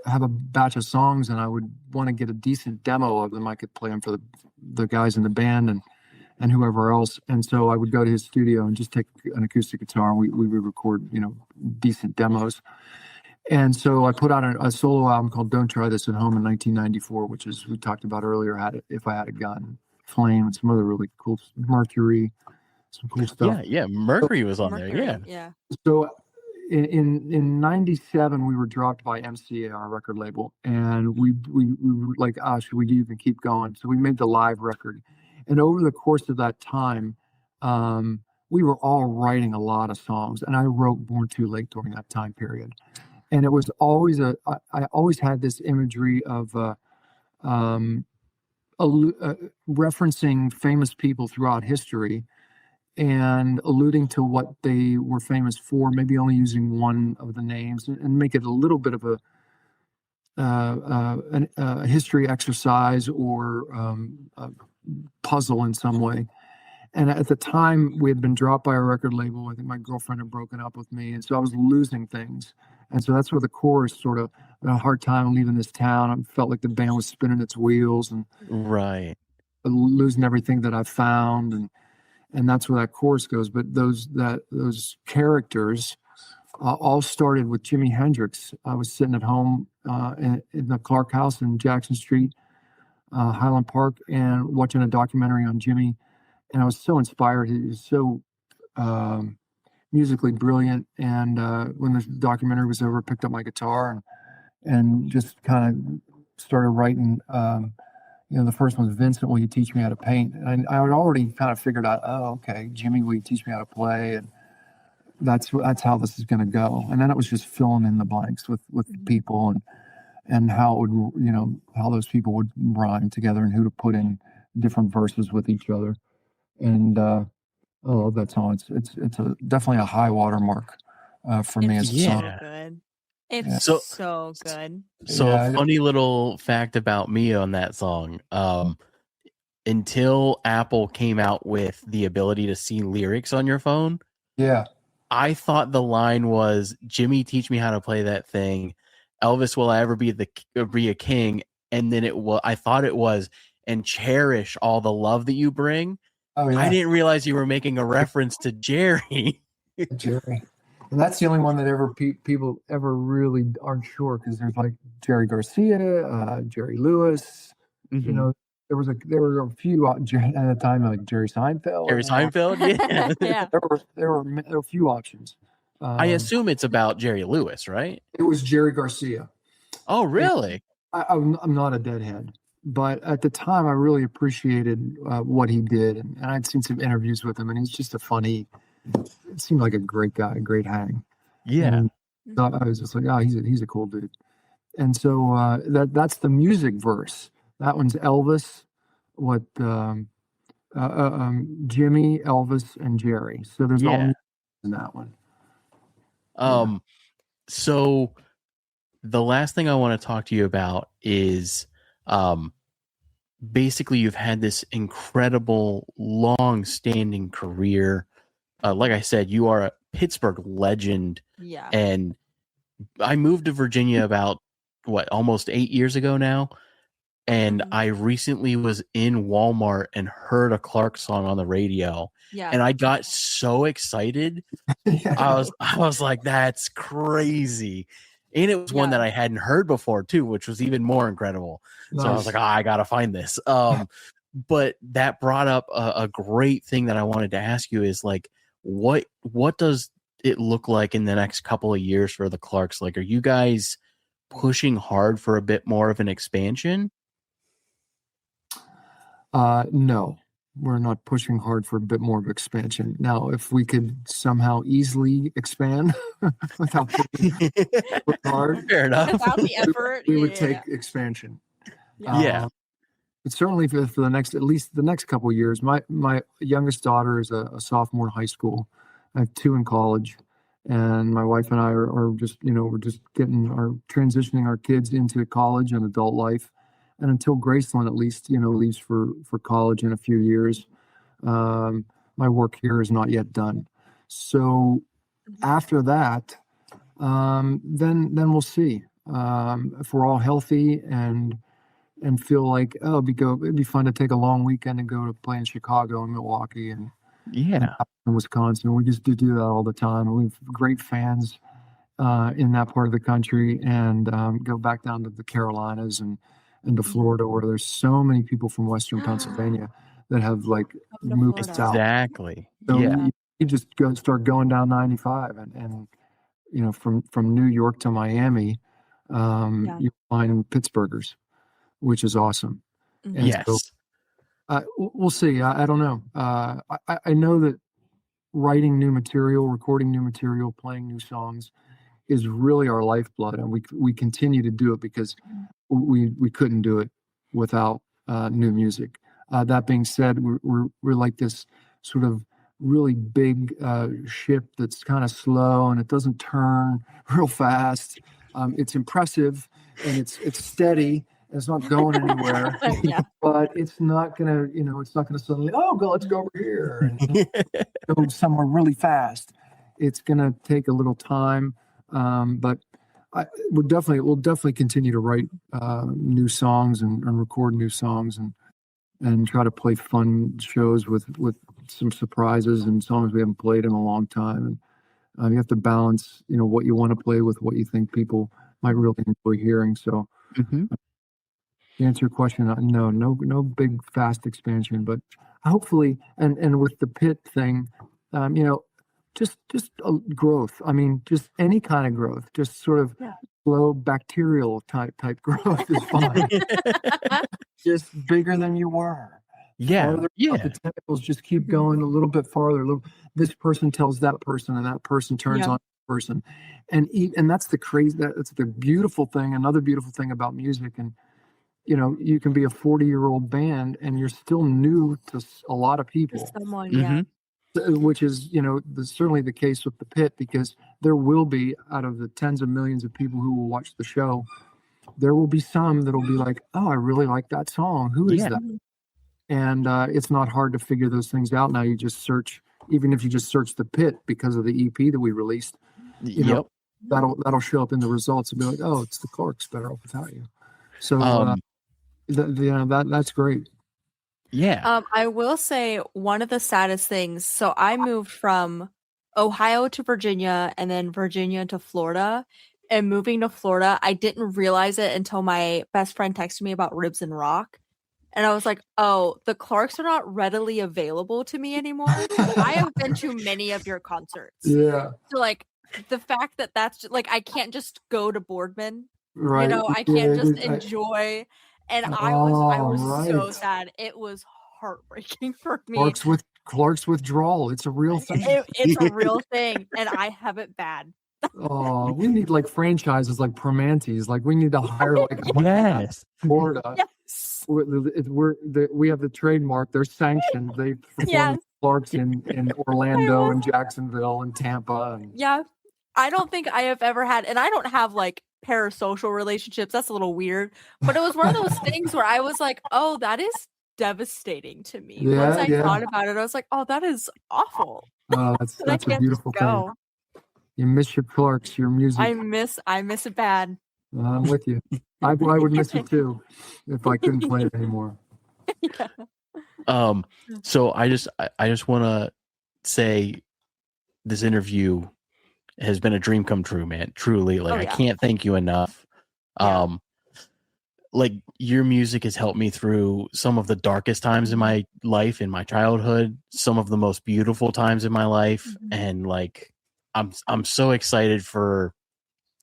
have a batch of songs, and I would want to get a decent demo of them. I could play them for the guys in the band and whoever else. And so I would go to his studio and just take an acoustic guitar, and we would record, decent demos. And so I put out a solo album called Don't Try This at Home in 1994, which is, we talked about earlier, If I Had a Gun, Flame, and some other really cool, Mercury, some cool stuff. Yeah. Mercury was on there. Yeah. So in 97, we were dropped by MCA, our record label. And we were like, should we even keep going? So we made the live record. And over the course of that time, we were all writing a lot of songs. And I wrote Born Too Late during that time period. And it was always I always had this imagery of referencing famous people throughout history and alluding to what they were famous for, maybe only using one of the names, and make it a little bit of a history exercise or a puzzle in some way. And at the time, we had been dropped by a record label. I think my girlfriend had broken up with me, and so I was losing things. And so that's where the chorus sort of, a hard time leaving this town. I felt like the band was spinning its wheels and losing everything that I found, and that's where that chorus goes. But those characters all started with Jimi Hendrix. I was sitting at home in the Clark House in Jackson Street, Highland Park, and watching a documentary on Jimi. And I was so inspired. He was so musically brilliant. And when the documentary was over, I picked up my guitar and just kind of started writing. The first one was Vincent, will you teach me how to paint? And I had already kind of figured out, okay, Jimmy, will you teach me how to play? And that's how this is going to go. And then it was just filling in the blanks with people and how it would, how those people would rhyme together and who to put in different verses with each other. And I love that song. It's definitely a high watermark for me as a song. Good. It's so good. So a funny little fact about me on that song. Until Apple came out with the ability to see lyrics on your phone, I thought the line was, Jimmy, teach me how to play that thing. Elvis, will I ever be a king? And then I thought it was, and cherish all the love that you bring. Oh, yeah. I didn't realize you were making a reference to Jerry. Jerry. And that's the only one that people ever really aren't sure, because there's like Jerry Garcia, Jerry Lewis. Mm-hmm. There were a few at the time, like Jerry Seinfeld. Yeah. There were a few options. I assume it's about Jerry Lewis, right? It was Jerry Garcia. Oh, really? I'm not a deadhead, but at the time I really appreciated what he did, and I'd seen some interviews with him, and he's just it seemed like a great guy, a great hang. Yeah. And I was just like, he's a cool dude. And so that's the music verse. That one's Elvis, Jimmy, Elvis, and Jerry. So there's all in that one. So the last thing I want to talk to you about is basically you've had this incredible long-standing career. Like I said, you are a Pittsburgh legend. Yeah. And I moved to Virginia about almost 8 years ago now. And I recently was in Walmart and heard a Clark song on the radio. Yeah. And I got so excited. I was like, that's crazy. And it was one that I hadn't heard before too, which was even more incredible. Nice. So I was like, I gotta find this. But that brought up a great thing that I wanted to ask you is like, what does it look like in the next couple of years for the Clarks? Like, are you guys pushing hard for a bit more of an expansion? No, we're not pushing hard for a bit more of expansion. Now, if we could somehow easily expand without pushing hard, fair enough. Without the effort, we would take expansion. certainly for the next, at least the next couple of years. My youngest daughter is a sophomore in high school. I have two in college, and my wife and I are just, we're just transitioning our kids into college and adult life. And until Graceland, at least, leaves for college in a few years, my work here is not yet done. So after that, then we'll see if we're all healthy and feel like, oh, it'd be fun to take a long weekend and go to play in Chicago and Milwaukee and in Wisconsin. We just do that all the time. We have great fans in that part of the country, and go back down to the Carolinas and to Florida, where there's so many people from Western Pennsylvania that have moved south. Exactly. So you just start going down 95 and from New York to Miami, you find Pittsburghers, which is awesome. And yes. So, we'll see. I don't know. I know that writing new material, recording new material, playing new songs is really our lifeblood, and we continue to do it because we couldn't do it without new music. That being said, we're like this sort of really big ship that's kind of slow and it doesn't turn real fast. It's impressive and it's steady. It's not going anywhere, but it's not gonna, it's not gonna suddenly, let's go over here and go somewhere really fast. It's gonna take a little time, but we'll definitely continue to write new songs and record new songs and try to play fun shows with some surprises and songs we haven't played in a long time. And you have to balance, what you want to play with what you think people might really enjoy hearing. So. To answer your question, no big fast expansion, but hopefully, and with the pit thing, just growth. I mean, just any kind of growth, just sort of slow bacterial type growth is fine. Just bigger than you were. Farther up, the tentacles just keep going a little bit farther. This person tells that person, and that person turns on that person, and that's that's the beautiful thing. Another beautiful thing about music, and you can be a 40-year-old band and you're still new to a lot of people. Someone, which is, certainly the case with the pit, because there will be, out of the tens of millions of people who will watch the show, there will be some that'll be like, oh, I really like that song. Who is that? And it's not hard to figure those things out. Now you just search, even if you just search the pit because of the EP that we released, that'll show up in the results and be like, oh, it's the Clarks, Better Off Without You. So that's great. I will say one of the saddest things. So I moved from Ohio to Virginia and then Virginia to Florida. And moving to Florida, I didn't realize it until my best friend texted me about Ribs and Rock. And I was like, oh, the Clarks are not readily available to me anymore. I have been to many of your concerts. Yeah. So the fact that that's just, I can't just go to Boardman. Right. I can't just enjoy. And I was so sad. It was heartbreaking for me. Clark's withdrawal. It's a real thing. It's a real thing, and I have it bad. Oh, we need franchises like Promantes. We need to hire Florida. Yes. We have the trademark. They're sanctioned. They perform Clarks in Orlando and Jacksonville and Tampa. I don't think I have ever had, and I don't have parasocial relationships. That's a little weird, but it was one of those things where I was like, oh, that is devastating to me. Once I thought about it, I was like, oh, that is awful. Oh, that's a beautiful thing. You miss your Clarks, your music. I miss it bad. I'm with you. I would miss it too if I couldn't play it anymore. So I just want to say this interview has been a dream come true, man. Truly, I can't thank you enough. Your music has helped me through some of the darkest times in my life, in my childhood, some of the most beautiful times in my life, and I'm so excited for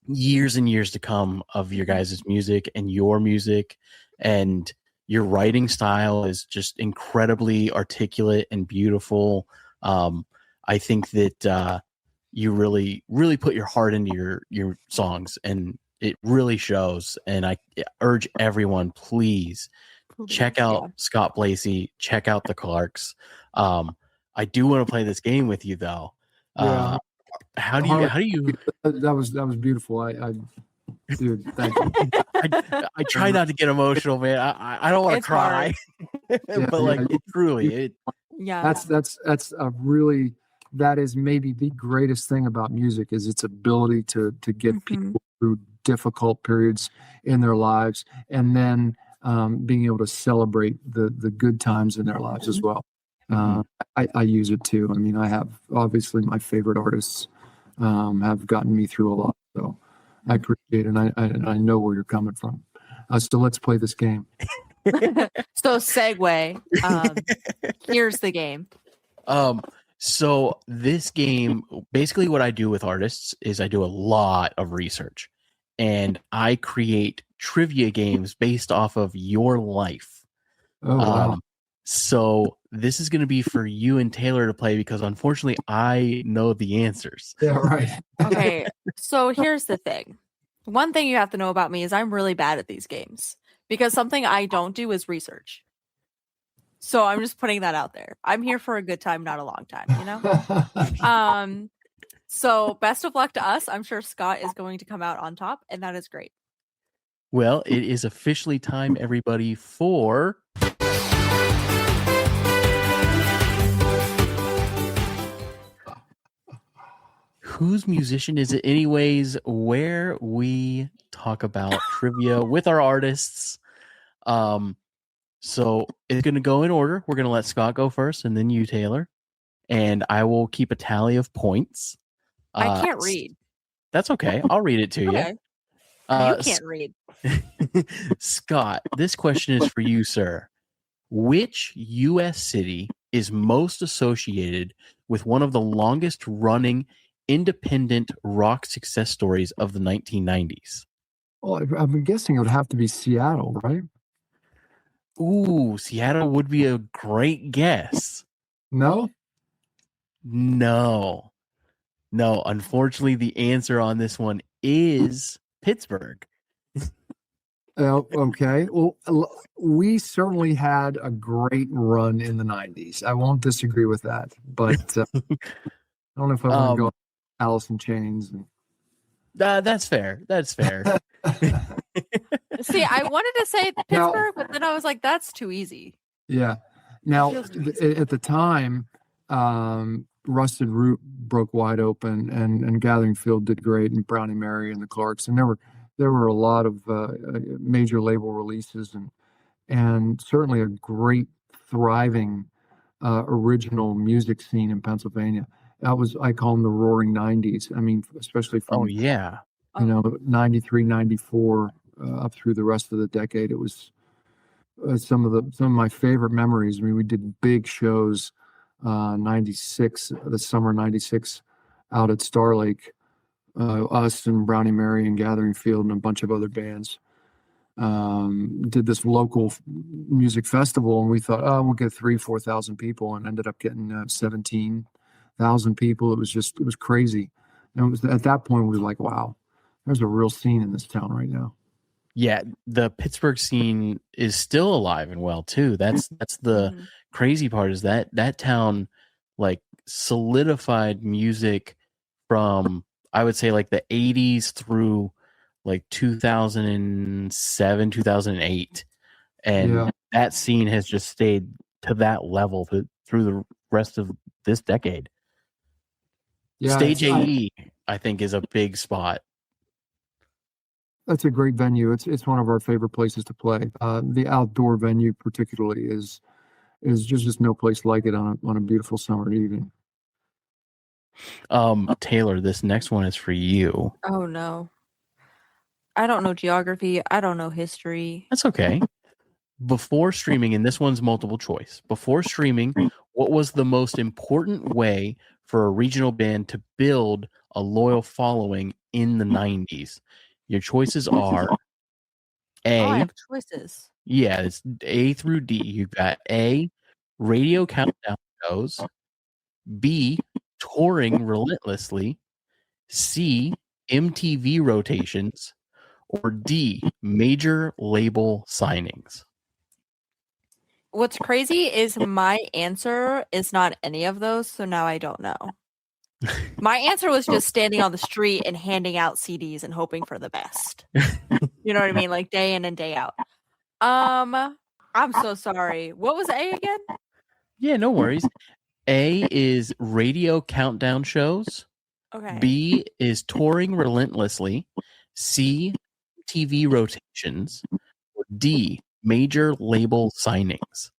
years and years to come of your guys' music and your music, and your writing style is just incredibly articulate and beautiful. I think that you really, really put your heart into your songs, and it really shows. And I urge everyone, please check out Scott Blasey, check out the Clarks. I do want to play this game with you though. Yeah. How do you that was beautiful. I dude, thank you. I try not to get emotional, man. I don't want to cry. But that's a really, that is maybe the greatest thing about music is its ability to get people through difficult periods in their lives, and then being able to celebrate the good times in their lives as well. I use it too. I mean, I have obviously my favorite artists have gotten me through a lot, so I appreciate it, and I know where you're coming from. So let's play this game. So segue. Here's the game. So this game, basically what I do with artists is I do a lot of research, and I create trivia games based off of your life. Oh, wow. So this is going to be for you and Taylor to play because unfortunately I know the answers. Yeah, right. Okay, so here's the thing. One thing you have to know about me is I'm really bad at these games because something I don't do is research. So I'm just putting that out there. I'm here for a good time, not a long time, you know? So best of luck to us. I'm sure Scott is going to come out on top, and that is great. Well, it is officially time, everybody, for Whose Musician Is It Anyways, where we talk about trivia with our artists. So it's going to go in order. We're going to let Scott go first and then you, Taylor. And I will keep a tally of points. I can't read. That's okay. I'll read it to Okay. You can't read. Scott, this question is for you, sir. Which U.S. city is most associated with one of the longest running independent rock success stories of the 1990s? Well, I'm guessing it would have to be Seattle, right? Ooh, Seattle would be a great guess. No? No. Unfortunately, the answer on this one is Pittsburgh. Okay. Well, we certainly had a great run in the 90s. I won't disagree with that. But I don't know if I want to go Alice in Chains. That's fair. See, I wanted to say Pittsburgh, but then I was like, that's too easy. Yeah. Now, at the time, Rusted Root broke wide open, and Gathering Field did great, and Brownie Mary and the Clarks, and there were a lot of major label releases, and certainly a great, thriving original music scene in Pennsylvania. I call them the Roaring 90s. I mean, especially from 93, 94 up through the rest of the decade. It was some of my favorite memories. I mean, we did big shows. 96, the summer 96, out at Star Lake. Us and Brownie Mary and Gathering Field and a bunch of other bands did this local music festival, and we thought, we'll get 4,000 people, and ended up getting 17,000 people. It was crazy. And it was at that point we were like, wow, there's a real scene in this town right now. Yeah, the Pittsburgh scene is still alive and well too. That's the crazy part, is that town like solidified music from, I would say, like the 80s through like 2007, 2008. And that scene has just stayed to that level through the rest of this decade. Yeah, Stage AE, I think, is a big spot. That's a great venue. It's one of our favorite places to play. The outdoor venue particularly is just no place like it on a beautiful summer evening. Taylor, this next one is for you. Oh no. I don't know geography. I don't know history. That's okay. Before streaming, and this one's multiple choice. Before streaming, what was the most important way for a regional band to build a loyal following in the 90s? Your choices are A. I have choices. Yeah, it's A through D. You've got A, radio countdown shows. B, touring relentlessly. C, MTV rotations. Or D, major label signings. What's crazy is my answer is not any of those, so now I don't know. My answer was just standing on the street and handing out CDs and hoping for the best. You know what I mean? Like day in and day out. I'm so sorry. What was A again? Yeah, no worries. A is radio countdown shows. Okay. B is touring relentlessly. C, TV rotations. Or D, major label signings.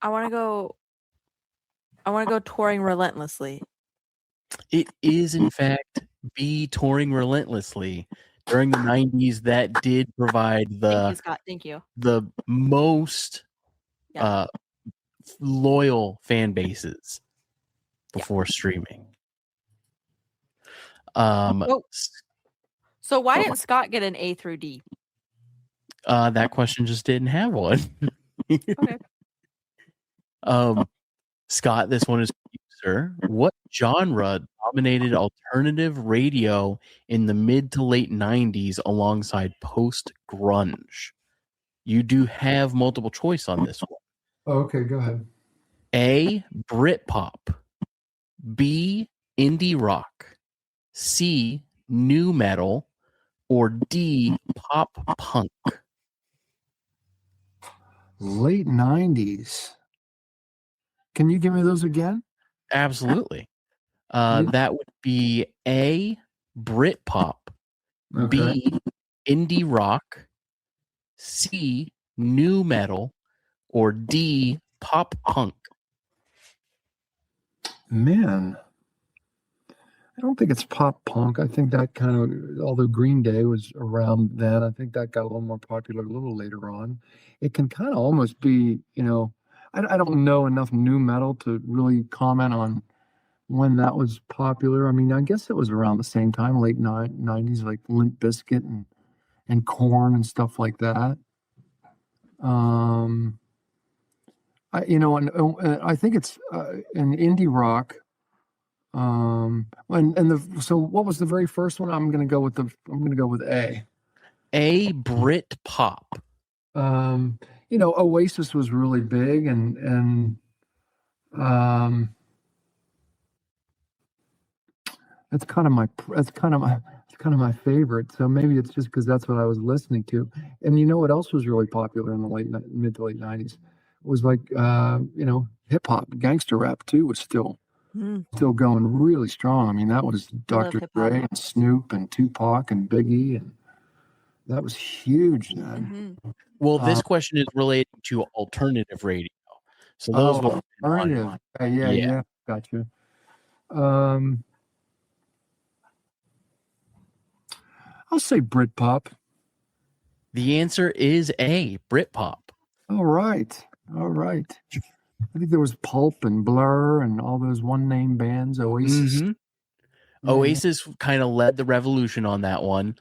I want to go touring relentlessly. It is, in fact, B, touring relentlessly. During the 90s, that did provide Thank you, Scott. Thank you. the most loyal fan bases before streaming. So why didn't Scott get an A through D? That question just didn't have one. Okay. Scott, this one is for you, sir. What genre dominated alternative radio in the mid to late 90s alongside post-grunge? You do have multiple choice on this one. Oh, okay, go ahead. A, Britpop. B, indie rock. C, new metal. Or D, pop punk. Late 90s. Can you give me those again? Absolutely. That would be A, Britpop. Okay. B, indie rock. C, new metal. Or D, pop punk. Man, I don't think it's pop punk. I think that kind of, although Green Day was around then, I think that got a little more popular a little later on. It can kind of almost be, I don't know enough new metal to really comment on when that was popular. I mean, I guess it was around the same time, late 90s, like Limp Bizkit and Korn and stuff like that. I think it's an indie rock. So what was the very first one? I'm gonna go with A. A, Brit pop. Oasis was really big, and that's kind of my favorite. So maybe it's just because that's what I was listening to. And you know what else was really popular in the mid to late 90s? It was like hip hop, gangster rap too was still going really strong. I mean, that was Dr. Dre and Snoop and Tupac and Biggie, and that was huge then. Mm-hmm. Well, this question is related to alternative radio. So those were alternative. Yeah, gotcha. I'll say Britpop. The answer is A, Britpop. All right. I think there was Pulp and Blur and all those one-name bands, Oasis. Mm-hmm. Oasis kind of led the revolution on that one.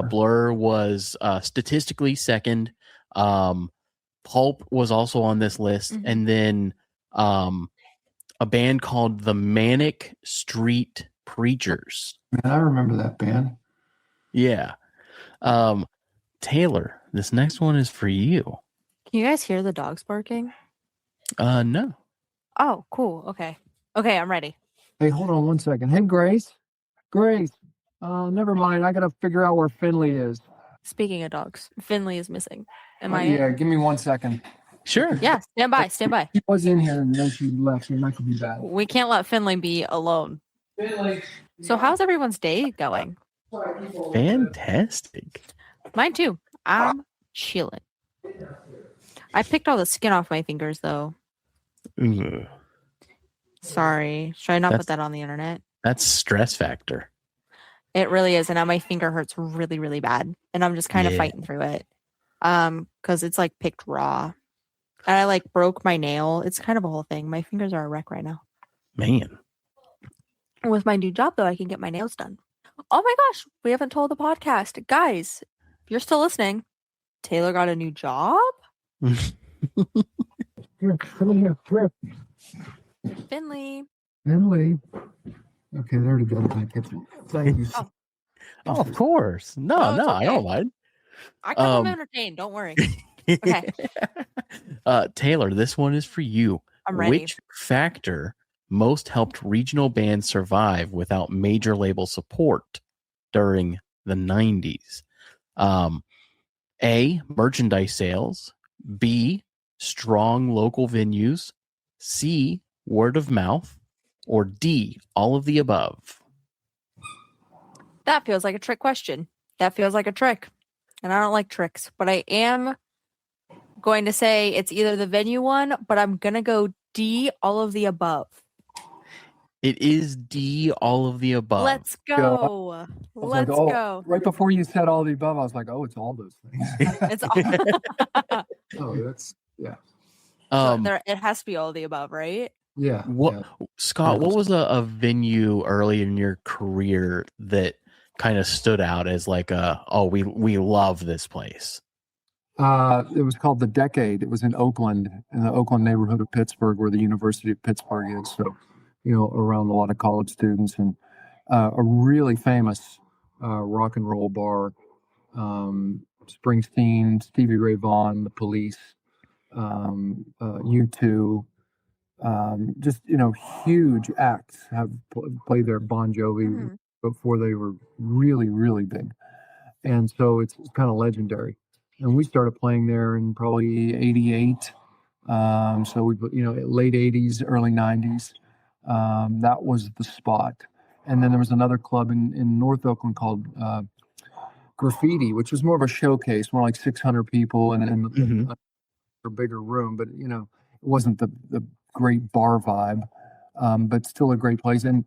Blur was statistically second. Pulp was also on this list. Mm-hmm. And then a band called the Manic Street Preachers. Man, I remember that band. Yeah. Taylor, this next one is for you. Can you guys hear the dogs barking? No. Oh, cool. Okay, I'm ready. Hey, hold on one second. Hey, Grace. Never mind. I gotta figure out where Finley is. Speaking of dogs, Finley is missing. Yeah, give me 1 second. Sure. Yeah, stand by. She was in here and then she left. It might be bad. We can't let Finley be alone. Finley. So how's everyone's day going? Fantastic. Mine too. I'm chilling. I picked all the skin off my fingers though. Ugh. Sorry. Should I not put that on the internet? That's stress factor. It really is. And now my finger hurts really, really bad. And I'm just kind of fighting through it. Because it's like picked raw. And I like broke my nail. It's kind of a whole thing. My fingers are a wreck right now. Man. With my new job though, I can get my nails done. Oh my gosh, we haven't told the podcast. Guys, if you're still listening, Taylor got a new job? Come here. Finley. Okay, there to go. Thank you. Oh, of course. No, I don't mind. I can entertain. Don't worry. Okay. Taylor, this one is for you. I'm ready. Which factor most helped regional bands survive without major label support during the 90s? A, merchandise sales. B, strong local venues. C, word of mouth. Or D, all of the above. That feels like a trick question. That feels like a trick. And I don't like tricks, but I am going to say it's either the venue one, but I'm going to go D, all of the above. It is D, all of the above. Let's go. Let's go. Right before you said all the above, I was like, oh, it's all those things. It's all. Oh, that's, yeah. It has to be all of the above, right? Yeah. Scott, what was a venue early in your career that kind of stood out as like we love this place? It was called The Decade. It was in Oakland, in the Oakland neighborhood of Pittsburgh, where the University of Pittsburgh is. So, around a lot of college students, and a really famous rock and roll bar. Springsteen, Stevie Ray Vaughan, The Police, U2. Just huge acts have played there. Bon Jovi before they were really, really big, and so it's kind of legendary. And we started playing there in probably '88. So we, late '80s, early '90s. That was the spot. And then there was another club in North Oakland called Graffiti, which was more of a showcase, more like 600 people and a bigger room, but it wasn't the great bar vibe, but still a great place. And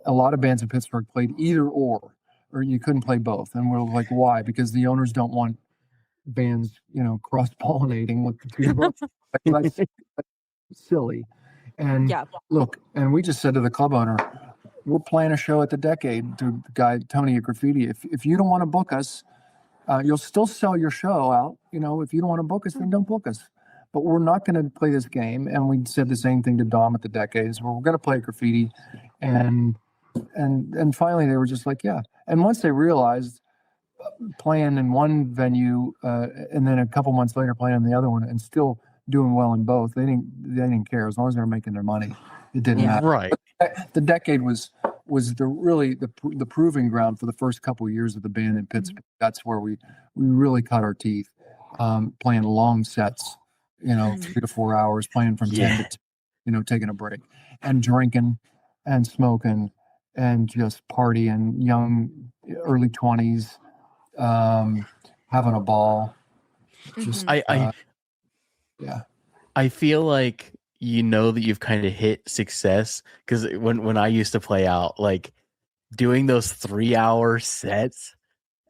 a lot of bands in Pittsburgh played either or you couldn't play both. And we're like, why? Because the owners don't want bands, cross-pollinating with the two. That's silly. And look, and we just said to the club owner, we're playing a show at the Decade, to the guy Tony at Graffiti. If you don't want to book us, you'll still sell your show out. If you don't want to book us, then don't book us. But we're not going to play this game. And we said the same thing to Dom at the Decades. We're going to play Graffiti. And finally they were just like, yeah. And once they realized playing in one venue and then a couple months later playing in the other one and still doing well in both, they didn't care. As long as they were making their money, it didn't matter. Right. But the Decade was the proving ground for the first couple of years of the band in Pittsburgh. That's where we really cut our teeth, playing long sets, 3 to 4 hours, playing from 10 to 2, taking a break and drinking and smoking and just partying, young, early 20s, having a ball. Just I feel like that you've kind of hit success, because when I used to play out, like doing those 3-hour sets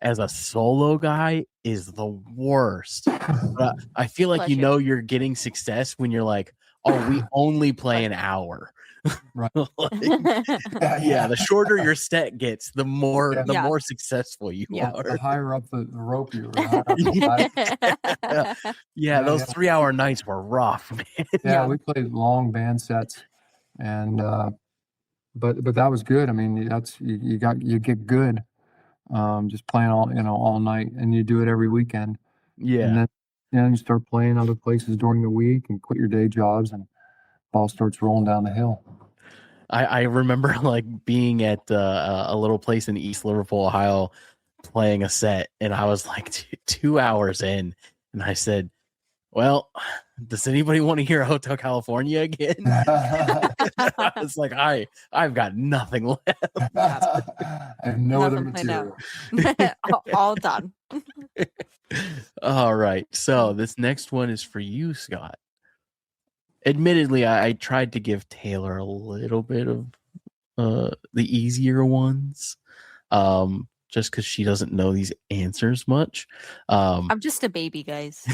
as a solo guy is the worst. But I feel like you're getting success when you're like, oh, we only play an hour. Right. The shorter your set gets, the more successful you are. The higher up the rope you are. Those 3-hour nights were rough, man. We played long band sets, and but that was good. I mean, that's you get good, just playing all night, and you do it every weekend. And then you start playing other places during the week and quit your day jobs, and ball starts rolling down the hill. I remember like being at a little place in East Liverpool, Ohio, playing a set, and I was like 2 hours in, and I said, well, does anybody want to hear Hotel California again? I was like, I've got nothing left. I have no other material. All done. All right. So this next one is for you, Scott. Admittedly, I tried to give Taylor a little bit of the easier ones, just because she doesn't know these answers much. I'm just a baby, guys.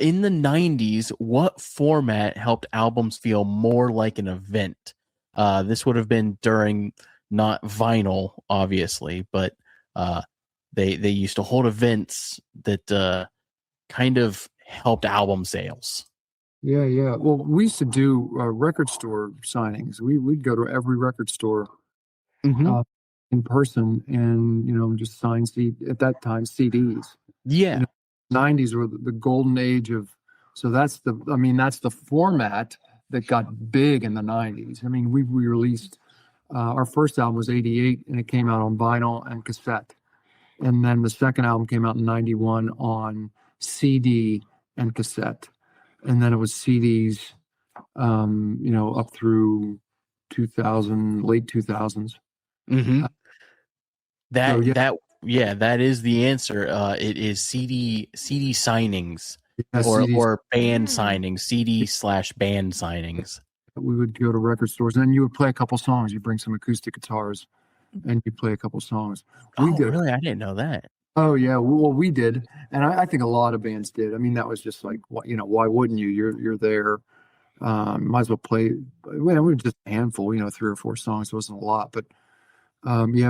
In the 90s, what format helped albums feel more like an event? This would have been during not vinyl, obviously, but they used to hold events that kind of helped album sales. Yeah. Well, we used to do record store signings. We'd go to every record store in person and, just sign at that time CDs. Yeah. 90s were the golden age of, so that's the format that got big in the 90s. I mean, we released, our first album was 88 and it came out on vinyl and cassette. And then the second album came out in 91 on CD and cassette. And then it was CDs, up through 2000, late 2000s. Mm-hmm. That is the answer. It is CD signings, or band signings, CD/band signings. We would go to record stores and then you would play a couple songs. You bring some acoustic guitars and you play a couple songs. Really? I didn't know that. Oh yeah. Well, we did. And I think a lot of bands did. I mean, that was just like, why wouldn't you? You're there. Might as well play. We were just a handful, 3 or 4 songs. It wasn't a lot, but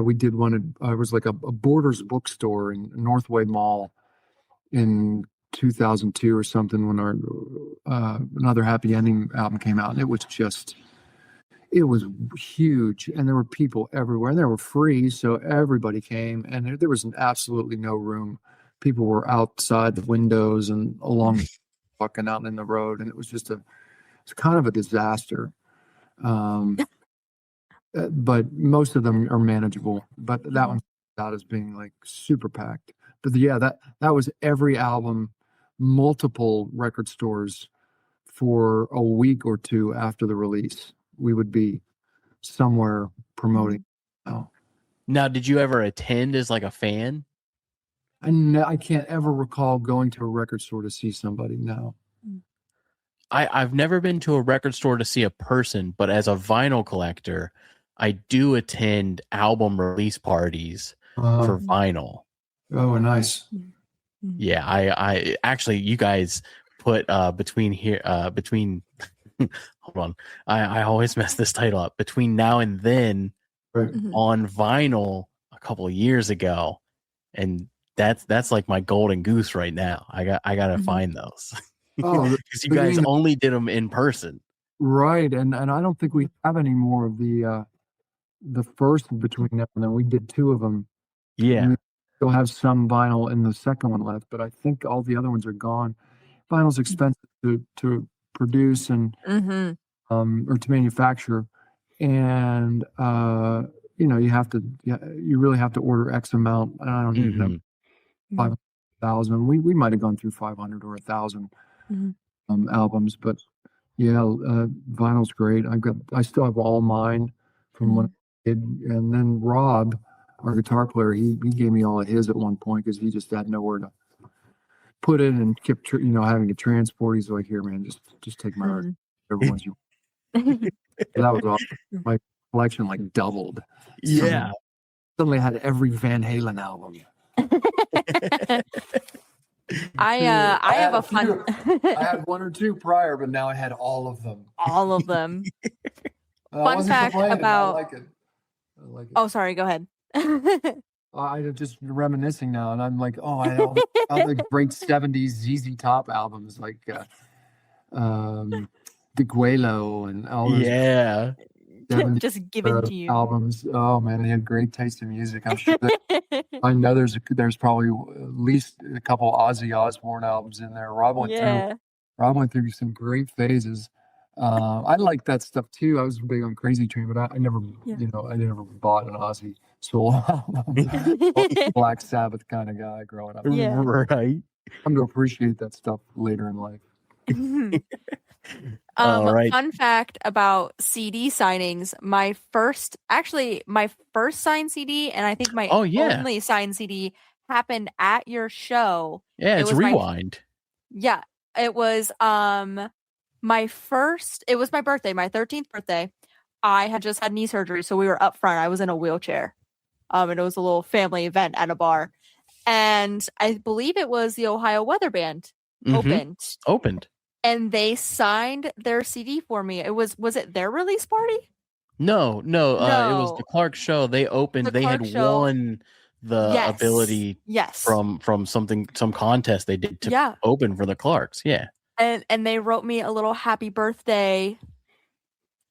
we did one. It was like a Borders bookstore in Northway Mall in 2002 or something when our Another Happy Ending album came out, and it was huge, and there were people everywhere, and they were free, so everybody came, and there was absolutely no room. People were outside the windows and along fucking out in the road, and it was just it's kind of a disaster. But most of them are manageable. But that one out as being like super packed. But yeah, that was every album, multiple record stores for a week or two after the release. We would be somewhere promoting. Now, did you ever attend as like a fan? I can't ever recall going to a record store to see somebody. No. I've never been to a record store to see a person, but as a vinyl collector, I do attend album release parties for vinyl. Oh, nice. Yeah, I actually, you guys put between hold on, I always mess this title up. Between Now and Then on vinyl a couple of years ago, and that's like my golden goose right now. I gotta find those. Because you guys only did them in person, right? And I don't think we have any more of the first Between Now and Then. We did 2 of them. Yeah, we still have some vinyl in the second one left, but I think all the other ones are gone. Vinyl's expensive to produce and or to manufacture, and you really have to order X amount. I don't even know, 5,000. We might have gone through 500 or 1,000 albums, but vinyl's great. I still have all mine from when I did, and then Rob, our guitar player, he gave me all of his at one point because he just had nowhere to put it and kept having to transport. He's like, "Here, man, just take my everyone's you." That was awesome. My collection like doubled. Yeah, suddenly I had every Van Halen album. I have a fun. I had 1 or 2 prior, but now I had all of them. All of them. Fun fact about. I like it. Oh, sorry. Go ahead. I'm just reminiscing now, and I'm like, I had all the great '70s ZZ Top albums, like De Guelo and all those. Yeah. Just given to you albums. Oh man, they had great taste in music. I'm sure I know there's probably at least a couple Ozzy Osbourne albums in there. Rob went through some great phases. I like that stuff too. I was big on Crazy Train, but I never I never bought an Ozzy soul album. Black Sabbath kind of guy growing up. Yeah. Right. I'm to appreciate that stuff later in life. Fun fact about CD signings. My first signed CD, and I think my only signed CD happened at your show. Yeah, it's Rewind. It was my first. It was my birthday, my 13th birthday. I had just had knee surgery, so we were up front. I was in a wheelchair. And it was a little family event at a bar, and I believe it was the Ohio Weather Band opened. And they signed their CD for me. Was it their release party? No. It was the Clark show. They opened. They had won the ability from some contest they did to open for the Clarks. Yeah. And they wrote me a little happy birthday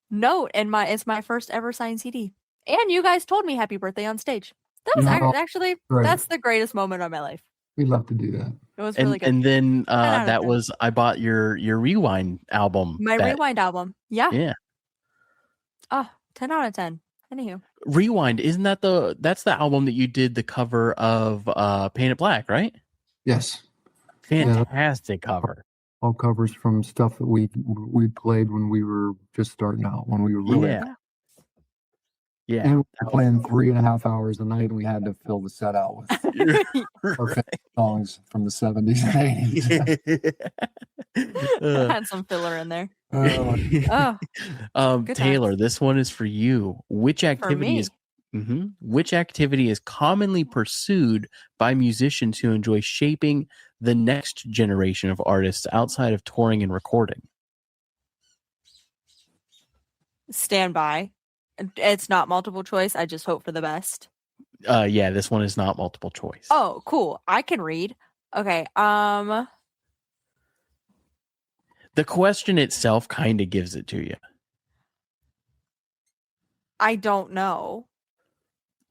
note, and it's my first ever signed CD. And you guys told me happy birthday on stage. That was actually that's the greatest moment of my life. We'd love to do that. It was really good. And then 10 out of that 10. was I bought your Rewind album. My Rewind album. Yeah. Yeah. Oh, 10 out of 10. Anywho. Rewind, isn't that that's the album that you did the cover of Paint It Black, right? Yes. Fantastic cover. All covers from stuff that we played when we were just starting out, when we were really Yeah. And we were playing 3.5 hours a night, and we had to fill the set out with our favorite songs from the 70s and 80s. Had some filler in there. Oh, Good Taylor, times. this one is for you. Which activity is commonly pursued by musicians who enjoy shaping the next generation of artists outside of touring and recording? Stand by. It's not multiple choice. I just hope for the best. Yeah, this one is not multiple choice. Oh, cool. I can read. Okay. The question itself kind of gives it to you. I don't know.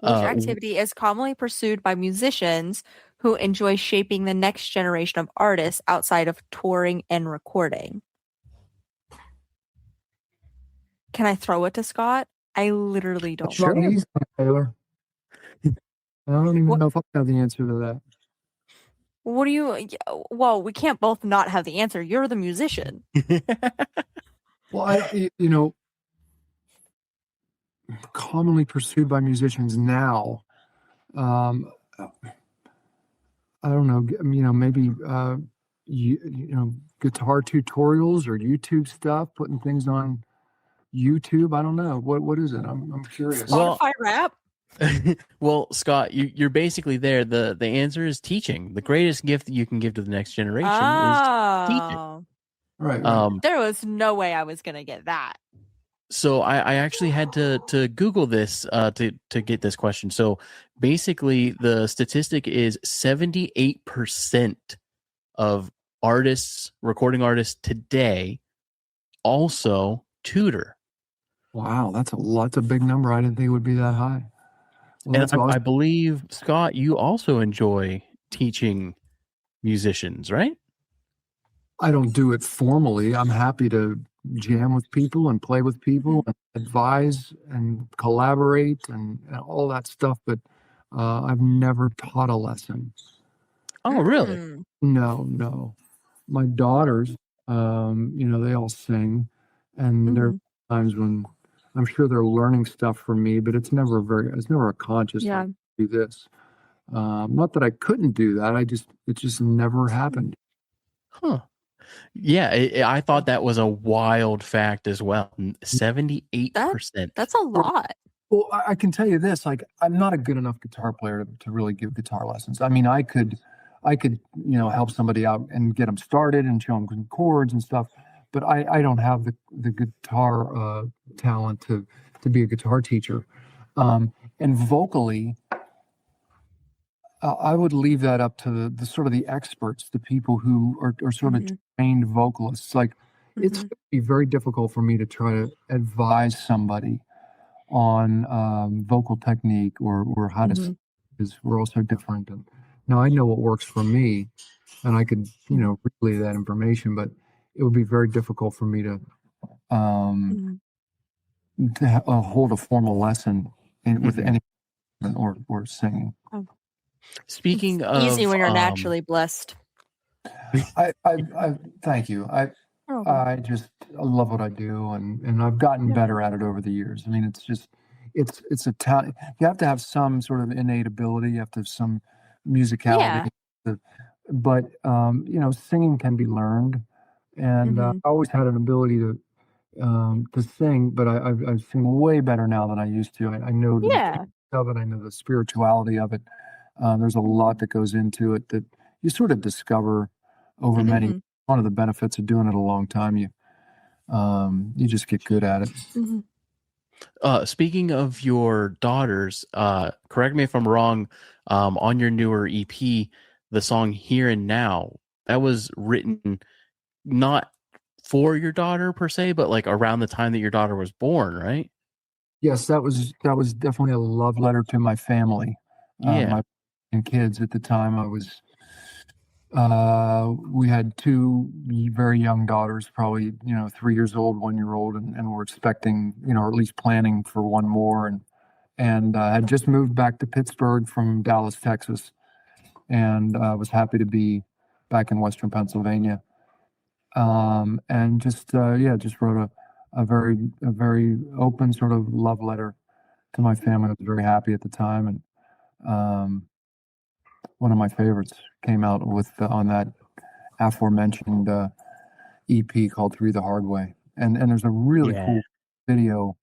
Which activity is commonly pursued by musicians who enjoy shaping the next generation of artists outside of touring and recording? Can I throw it to Scott? I literally don't know. Sure. Easy, Taylor. I don't even know if I have the answer to that. What do you... Well, we can't both not have the answer. You're the musician. Well, commonly pursued by musicians now. I don't know. Maybe guitar tutorials or YouTube stuff, putting things on YouTube. I don't know. What is it? I'm curious. Spotify rap. Well, Scott, you're basically there. The answer is teaching. The greatest gift that you can give to the next generation is teaching. Right. There was no way I was gonna get that. So I actually had to Google this to get this question. So basically, the statistic is 78% of recording artists today, also tutor. Wow, that's a big number. I didn't think it would be that high. Well, And I believe, Scott, you also enjoy teaching musicians, right? I don't do it formally. I'm happy to jam with people and play with people and advise and collaborate and all that stuff, but I've never taught a lesson. Oh, really? No. My daughters, they all sing, and there are times when I'm sure they're learning stuff from me, but it's never a conscious thing to do this. Not that I couldn't do that. It just never happened. Huh. Yeah, I thought that was a wild fact as well. 78%. That's a lot. Well, I can tell you this: like, I'm not a good enough guitar player to really give guitar lessons. I mean, I could, help somebody out and get them started and show them some chords and stuff. But I don't have the guitar talent to be a guitar teacher. And vocally, I would leave that up to the sort of the experts, the people who are sort of trained vocalists. Like, it's going to be very difficult for me to try to advise somebody on vocal technique or how to sing, because we're all so different. And now I know what works for me, and I could relay that information, but it would be very difficult for me to hold a formal lesson with any or singing. Speaking it's of easy when you're naturally blessed. I thank you. I love what I do, and I've gotten better at it over the years. I mean, it's a talent. You have to have some sort of innate ability. You have to have some musicality. But singing can be learned, and I always had an ability to sing, but I sing way better now than I used to. I know the of it. I know the spirituality of it. There's a lot that goes into it that you sort of discover over many. One of the benefits of doing it a long time, you just get good at it. Speaking of your daughters, correct me if I'm wrong. On your newer EP, the song "Here and Now," that was written not for your daughter per se, but like around the time that your daughter was born, right? Yes, that was definitely a love letter to my family. My and kids. At the time, I was We had two very young daughters, probably 3 years old, 1 year old, and we're expecting, or at least planning for one more, and had just moved back to Pittsburgh from Dallas, Texas, and was happy to be back in Western Pennsylvania. And just wrote a very open sort of love letter to my family. I was very happy at the time, and one of my favorites came out on that aforementioned EP called "Through the Hard Way," and there's a really cool video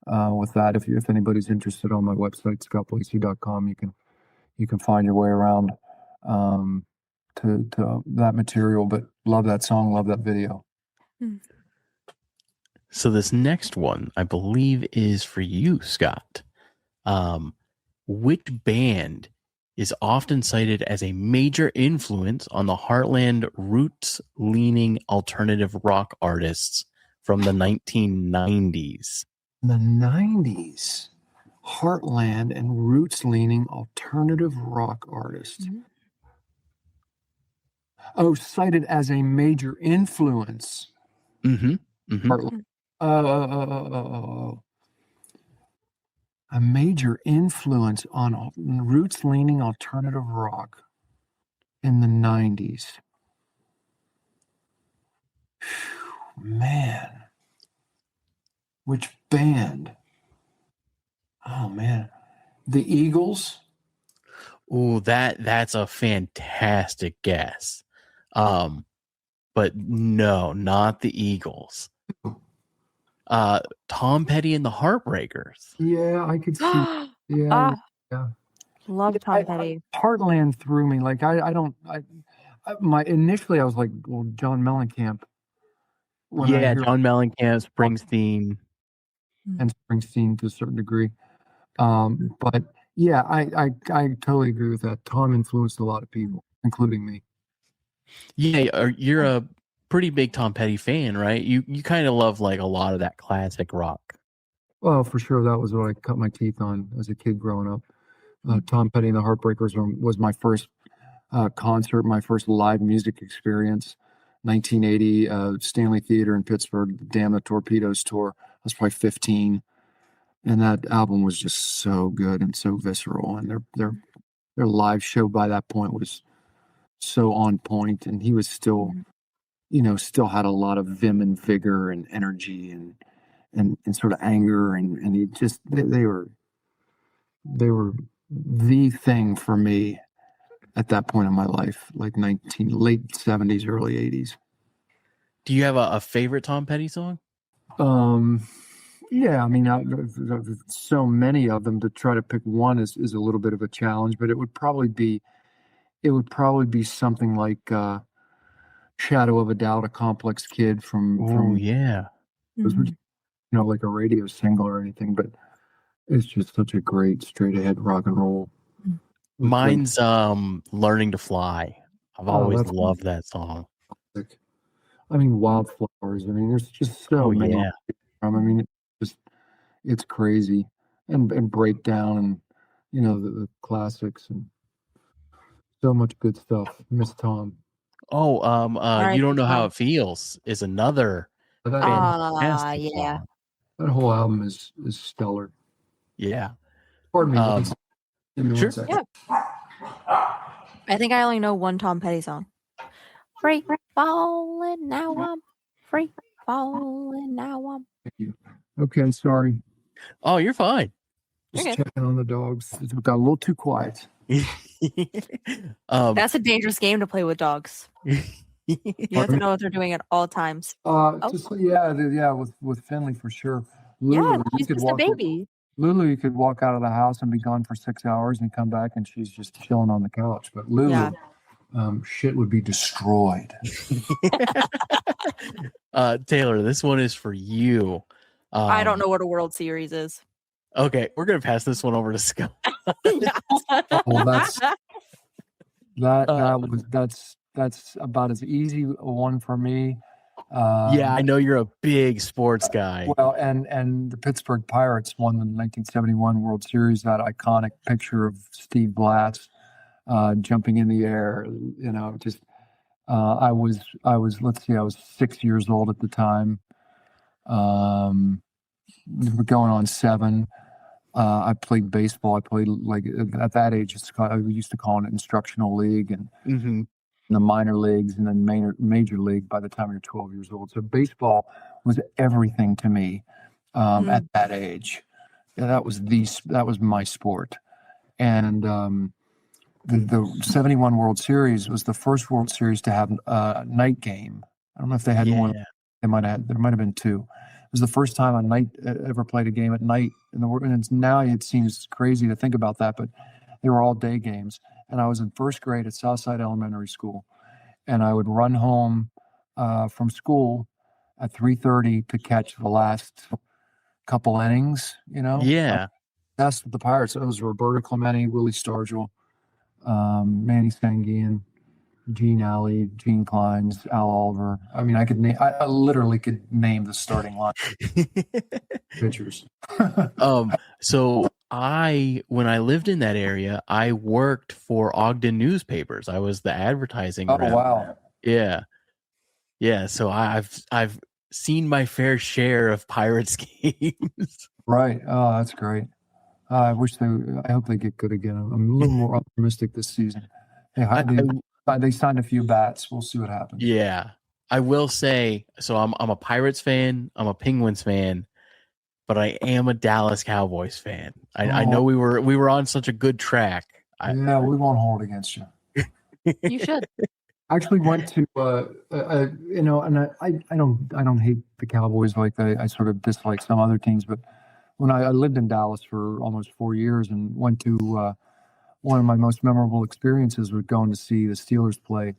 with that. If anybody's interested, on my website scottblasey.com, you can find your way around to that material. But love that song, love that video. So this next one, I believe, is for you, Scott. Which band is often cited as a major influence on the heartland roots-leaning alternative rock artists from the 1990s? The 90s, heartland and roots-leaning alternative rock artists. Mm-hmm. Oh, cited as a major influence. Mm-hmm. Mm-hmm. A major influence on roots-leaning alternative rock in the 90s. Man. Which band? Oh, man. The Eagles? Oh, that's a fantastic guess. But no, not the Eagles. Tom Petty and the Heartbreakers. Yeah, I could see. Yeah. Love Tom Petty. Heartland threw me. Like initially I was like, well, John Mellencamp. John Mellencamp, Springsteen. And Springsteen to a certain degree. But yeah, I totally agree with that. Tom influenced a lot of people, including me. Yeah, you're a pretty big Tom Petty fan, right? You kind of love like a lot of that classic rock. Well, for sure, that was what I cut my teeth on as a kid growing up. Tom Petty and the Heartbreakers was my first concert, my first live music experience. 1980, Stanley Theater in Pittsburgh, Damn the Torpedoes tour. I was probably 15, and that album was just so good and so visceral. And their live show by that point was so on point, and he was still had a lot of vim and vigor and energy and sort of anger, and he just they were the thing for me at that point in my life, like late 70s, early 80s. Do you have a favorite Tom Petty song? Yeah, I mean, so many of them, to try to pick one is a little bit of a challenge, but it would probably be something like Shadow of a Doubt, A Complex Kid from yeah. Like a radio single or anything, but it's just such a great straight ahead rock and roll. Mine's Learning to Fly. I've always loved that song. I mean, Wildflowers. I mean, there's just so many. Yeah. I mean, it's crazy, and Breakdown, and the classics, and so much good stuff. Miss Tom. Oh, You Don't Know How It Feels is another fantastic song. That whole album is stellar. Yeah. Pardon me. Sure. Yeah. I think I only know one Tom Petty song. Free falling, now I'm free falling, now I'm. Thank you. Okay, sorry. Oh, you're fine. Just checking on the dogs. It got a little too quiet. That's a dangerous game to play with dogs. You have to know what they're doing at all times. With Finley for sure. Lulu, she's just a baby. Lulu, you could walk out of the house and be gone for 6 hours and come back and she's just chilling on the couch. But Lulu, shit would be destroyed. Taylor, this one is for you. I don't know what a World Series is. Okay, we're gonna pass this one over to Scott. That's about as easy a one for me. I know you're a big sports guy. Well, and the Pittsburgh Pirates won the 1971 World Series. That iconic picture of Steve Blatz jumping in the air. Let's see, I was 6 years old at the time. We're going on 7. I played baseball. I played like at that age, we used to call it instructional league, and the minor leagues, and then major league by the time you're 12 years old. So baseball was everything to me at that age. Yeah, that was my sport. And the 71 World Series was the first World Series to have a night game. I don't know if they had one. There might have been 2. It was the first time a night ever played a game at night in the world. And now it seems crazy to think about that, but they were all day games. And I was in first grade at Southside Elementary School, and I would run home from school at 3:30 to catch the last couple innings. Yeah. That's the Pirates. It was Roberto Clemente, Willie Stargell, Manny Sanguian, Gene Alley, Gene Kleins, Al Oliver. I mean, I literally could name the starting line pitchers. So when I lived in that area, I worked for Ogden newspapers. I was the advertising rep. Wow. Yeah. So I've seen my fair share of Pirates games. Right. Oh, that's great. I hope they get good again. I'm a little more optimistic this season. They signed a few bats. We'll see what happens. Yeah. I will say, so I'm a Pirates fan, I'm a Penguins fan, but I am a Dallas Cowboys fan. I know we were on such a good track. We won't hold against you. You should. I actually went to and I don't hate the Cowboys like I sort of dislike some other teams, but when I lived in Dallas for almost 4 years and went to one of my most memorable experiences was going to see the Steelers play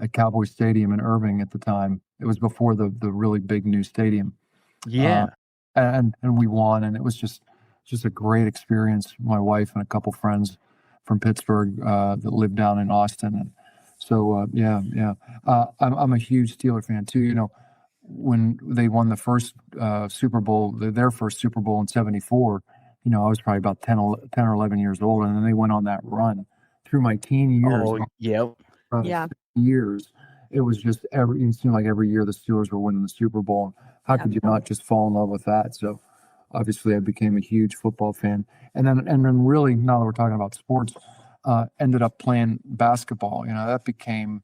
at Cowboy Stadium in Irving at the time. It was before the really big new stadium. Yeah. And we won, and it was just a great experience. My wife and a couple friends from Pittsburgh that live down in Austin. And so, I'm a huge Steeler fan too. When they won the first Super Bowl, their first Super Bowl in '74, I was probably about 10 or 11 years old, and then they went on that run through my teen years. Oh, yep. Years. It was just it seemed like every year the Steelers were winning the Super Bowl. How could you not just fall in love with that? So obviously I became a huge football fan. And then really, now that we're talking about sports, ended up playing basketball. That became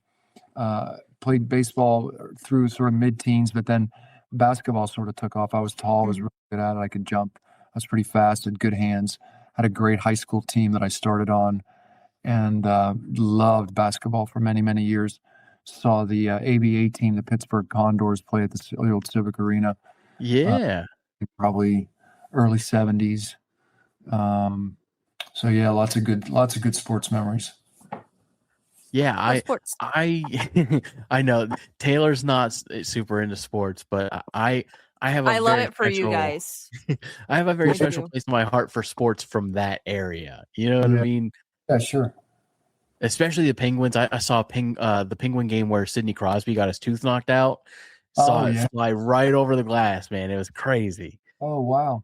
played baseball through sort of mid-teens, but then basketball sort of took off. I was tall, I was really good at it. I could jump. I was pretty fast, had good hands, had a great high school team that I started on, and loved basketball for many, many years. Saw the ABA team, the Pittsburgh Condors, play at the old Civic Arena. Yeah. Probably early 70s. So yeah, lots of good sports memories. Yeah, I know Taylor's not super into sports, but I love it for you guys. I have a very special place in my heart for sports from that area. You know what I mean? Yeah, sure. Especially the Penguins. I saw the Penguin game where Sidney Crosby got his tooth knocked out. Saw it fly right over the glass, man. It was crazy. Oh wow.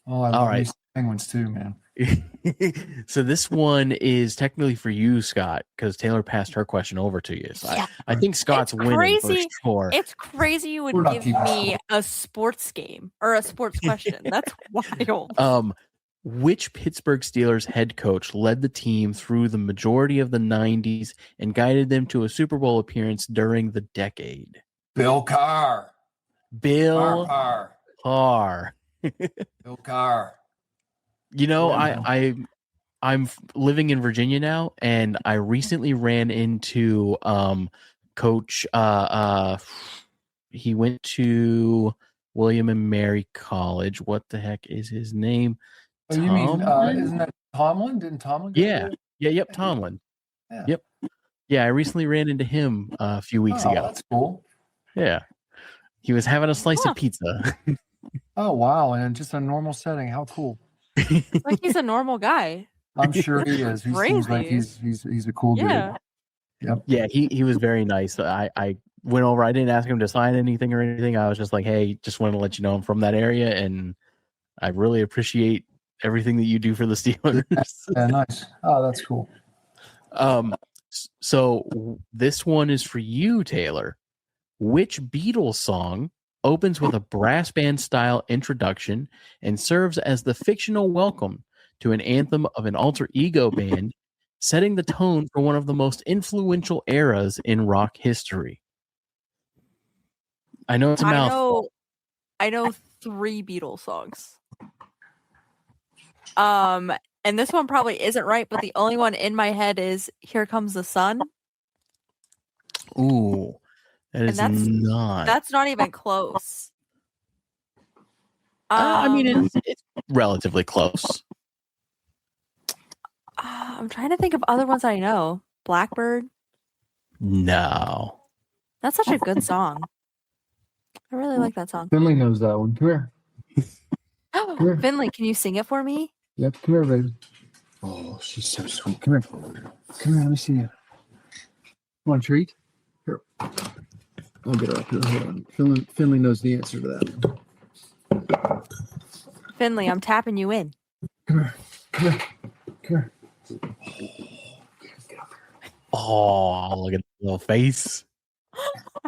Oh, I love these Penguins too, man. So this one is technically for you, Scott, because Taylor passed her question over to you. So I think Scott's winning for sure. It's crazy you would give me a sports game or a sports question. That's wild. Which Pittsburgh Steelers head coach led the team through the majority of the 90s and guided them to a Super Bowl appearance during the decade? Bill Carr. Bill Carr. Bill Carr. I'm living in Virginia now, and I recently ran into Coach. He went to William and Mary College. What the heck is his name? Oh, you mean isn't that Tomlin? Didn't Tomlin? Yep, Tomlin. Yeah. Yep. Yeah, I recently ran into him a few weeks ago. That's cool. Yeah, he was having a slice of pizza. Oh wow! And just a normal setting. How cool. Like he's a normal guy. I'm sure he is. He seems like he's a cool dude. Yep. Yeah, he was very nice. I went over. I didn't ask him to sign anything or anything. I was just like, hey, just wanted to let you know I'm from that area, and I really appreciate everything that you do for the Steelers. Yeah, nice. Oh, that's cool. So this one is for you, Taylor. Which Beatles song opens with a brass band style introduction and serves as the fictional welcome to an anthem of an alter ego band, setting the tone for one of the most influential eras in rock history? I know it's a mouthful. I know 3 Beatles songs. And this one probably isn't right, but the only one in my head is "Here Comes the Sun." Ooh, that's not. That's not even close. I mean, it's relatively close. I'm trying to think of other ones I know. Blackbird. No. That's such a good song. I really like that song. Finley knows that one. Come here. Oh, Finley, can you sing it for me? Yep, come here, baby. Oh, she's so sweet. Come here. Come here, let me see you. Want a treat? Here. I'll get her up here. Hold on. Finley knows the answer to that. Finley, I'm tapping you in. Come here. Come here. Come here. Oh, look at the little face.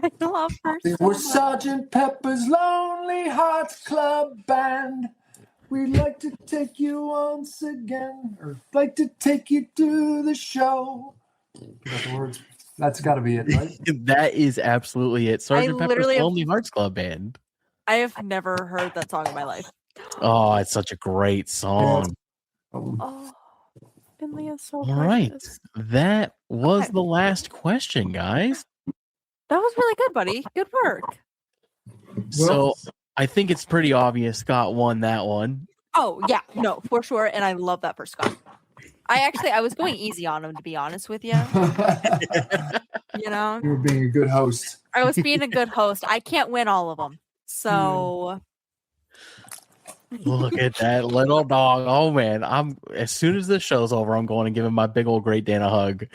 I love her so We're much. Sergeant Pepper's Lonely Hearts Club Band. We'd like to take you once again, or like to take you to the show. Got the words? That's got to be it, right? That is absolutely it. Sergeant Pepper's literally have- Lonely Hearts Club Band. I have never heard that song in my life. Oh, it's such a great song. Oh, Finley is so All right. precious. That was Okay. the last question, guys. That was really good, buddy. Good work. So I think it's pretty obvious Scott won that one. Oh, yeah. No, for sure. And I love that for Scott. I was going easy on him, to be honest with you. You know, You were being a good host. I was being a good host. I can't win all of them. So Look at that little dog. Oh man, as soon as this show's over, I'm going to give him my big old Great Dan a hug.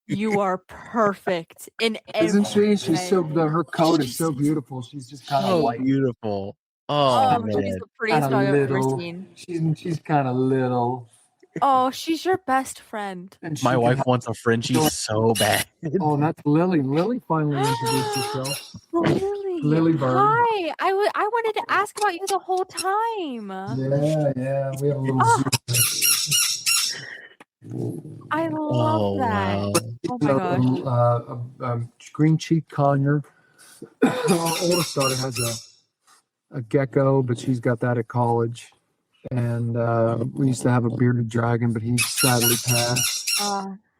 you are perfect in every Isn't she? She's way. so, her coat is so beautiful. She's just kind of So white. beautiful. Oh, Oh, she's man. the prettiest Kinda dog I've ever little. seen. She's kind of little. Oh, she's your best friend. And My she wife can- wants a Frenchie so bad. Oh, and that's Lily. Lily finally introduced herself. Lily. Lily Bird. Hi. I wanted to ask about you the whole time. Yeah. We have a little Oh. zoo. I love Oh, that. wow. Oh my gosh. A green cheek conure. Our oldest daughter has a gecko, but she's got that at college. And we used to have a bearded dragon, but he sadly passed.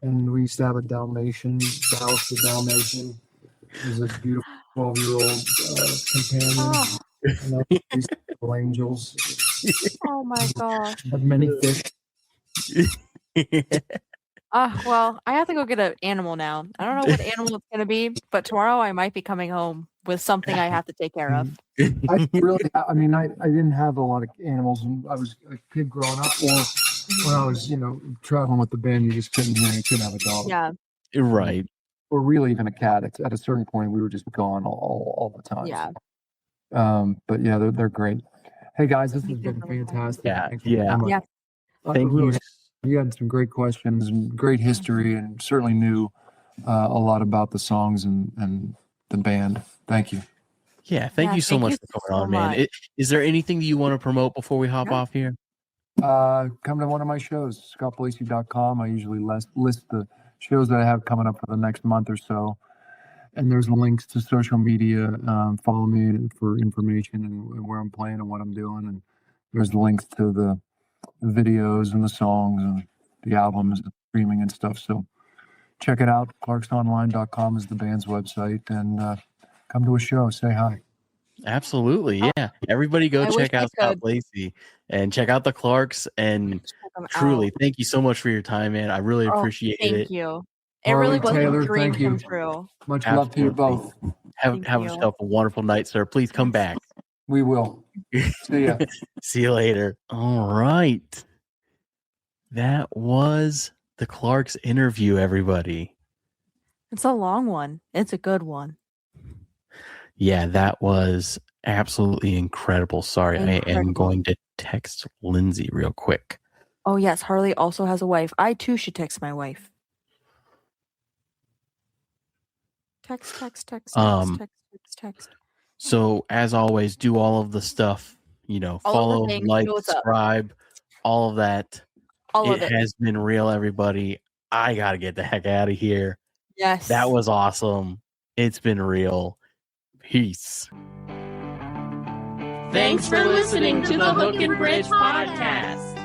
And we used to have a Dalmatian, Dallas the Dalmatian. He was a beautiful 12-year-old companion. Oh, And these little angels. oh my gosh. Had many fish. Well, I have to go get an animal now. I don't know what animal it's going to be, but tomorrow I might be coming home with something I have to take care of. I didn't have a lot of animals when I was a kid growing up, or when I was, traveling with the band, you just couldn't have a dog. Yeah. Right. Or really even a cat. At a certain point, we were just gone all the time. Yeah. But yeah, they're great. Hey guys, this has been fantastic. Yeah, Thank you yeah. so much. Yeah. Thank you. You had some great questions and great history, and certainly knew a lot about the songs and the band. Thank you. Yeah, thank you so much for coming on, man. Is there anything that you want to promote before we hop off here? Come to one of my shows, scottblasey.com. I usually list the shows that I have coming up for the next month or so. And there's links to social media. Follow me for information and where I'm playing and what I'm doing. And there's links to the videos and the songs and the albums, the streaming and stuff. So check it out. clarksonline.com is the band's website. And come to a show. Say hi. Absolutely. Yeah. Everybody go I check wish I out Scott could. Blasey and check out the Clarks. And truly, thank you so much for your time, man. I really appreciate it. Thank you. It really was Taylor, a dream thank you. come true. Much love to you both. Have yourself a wonderful night, sir. Please come back. We will. See ya. See you later. All right. That was the Clarks interview, everybody. It's a long one. It's a good one. Yeah, that was absolutely incredible. Sorry, I am going to text Lindsay real quick. Oh, yes. Harley also has a wife. I, too, should text my wife. Text. So as always, do all of the stuff, follow, like, subscribe, all of that. It has been real, everybody. I got to get the heck out of here. Yes. That was awesome. It's been real. Peace. Thanks for listening to the Hook and Bridge podcast.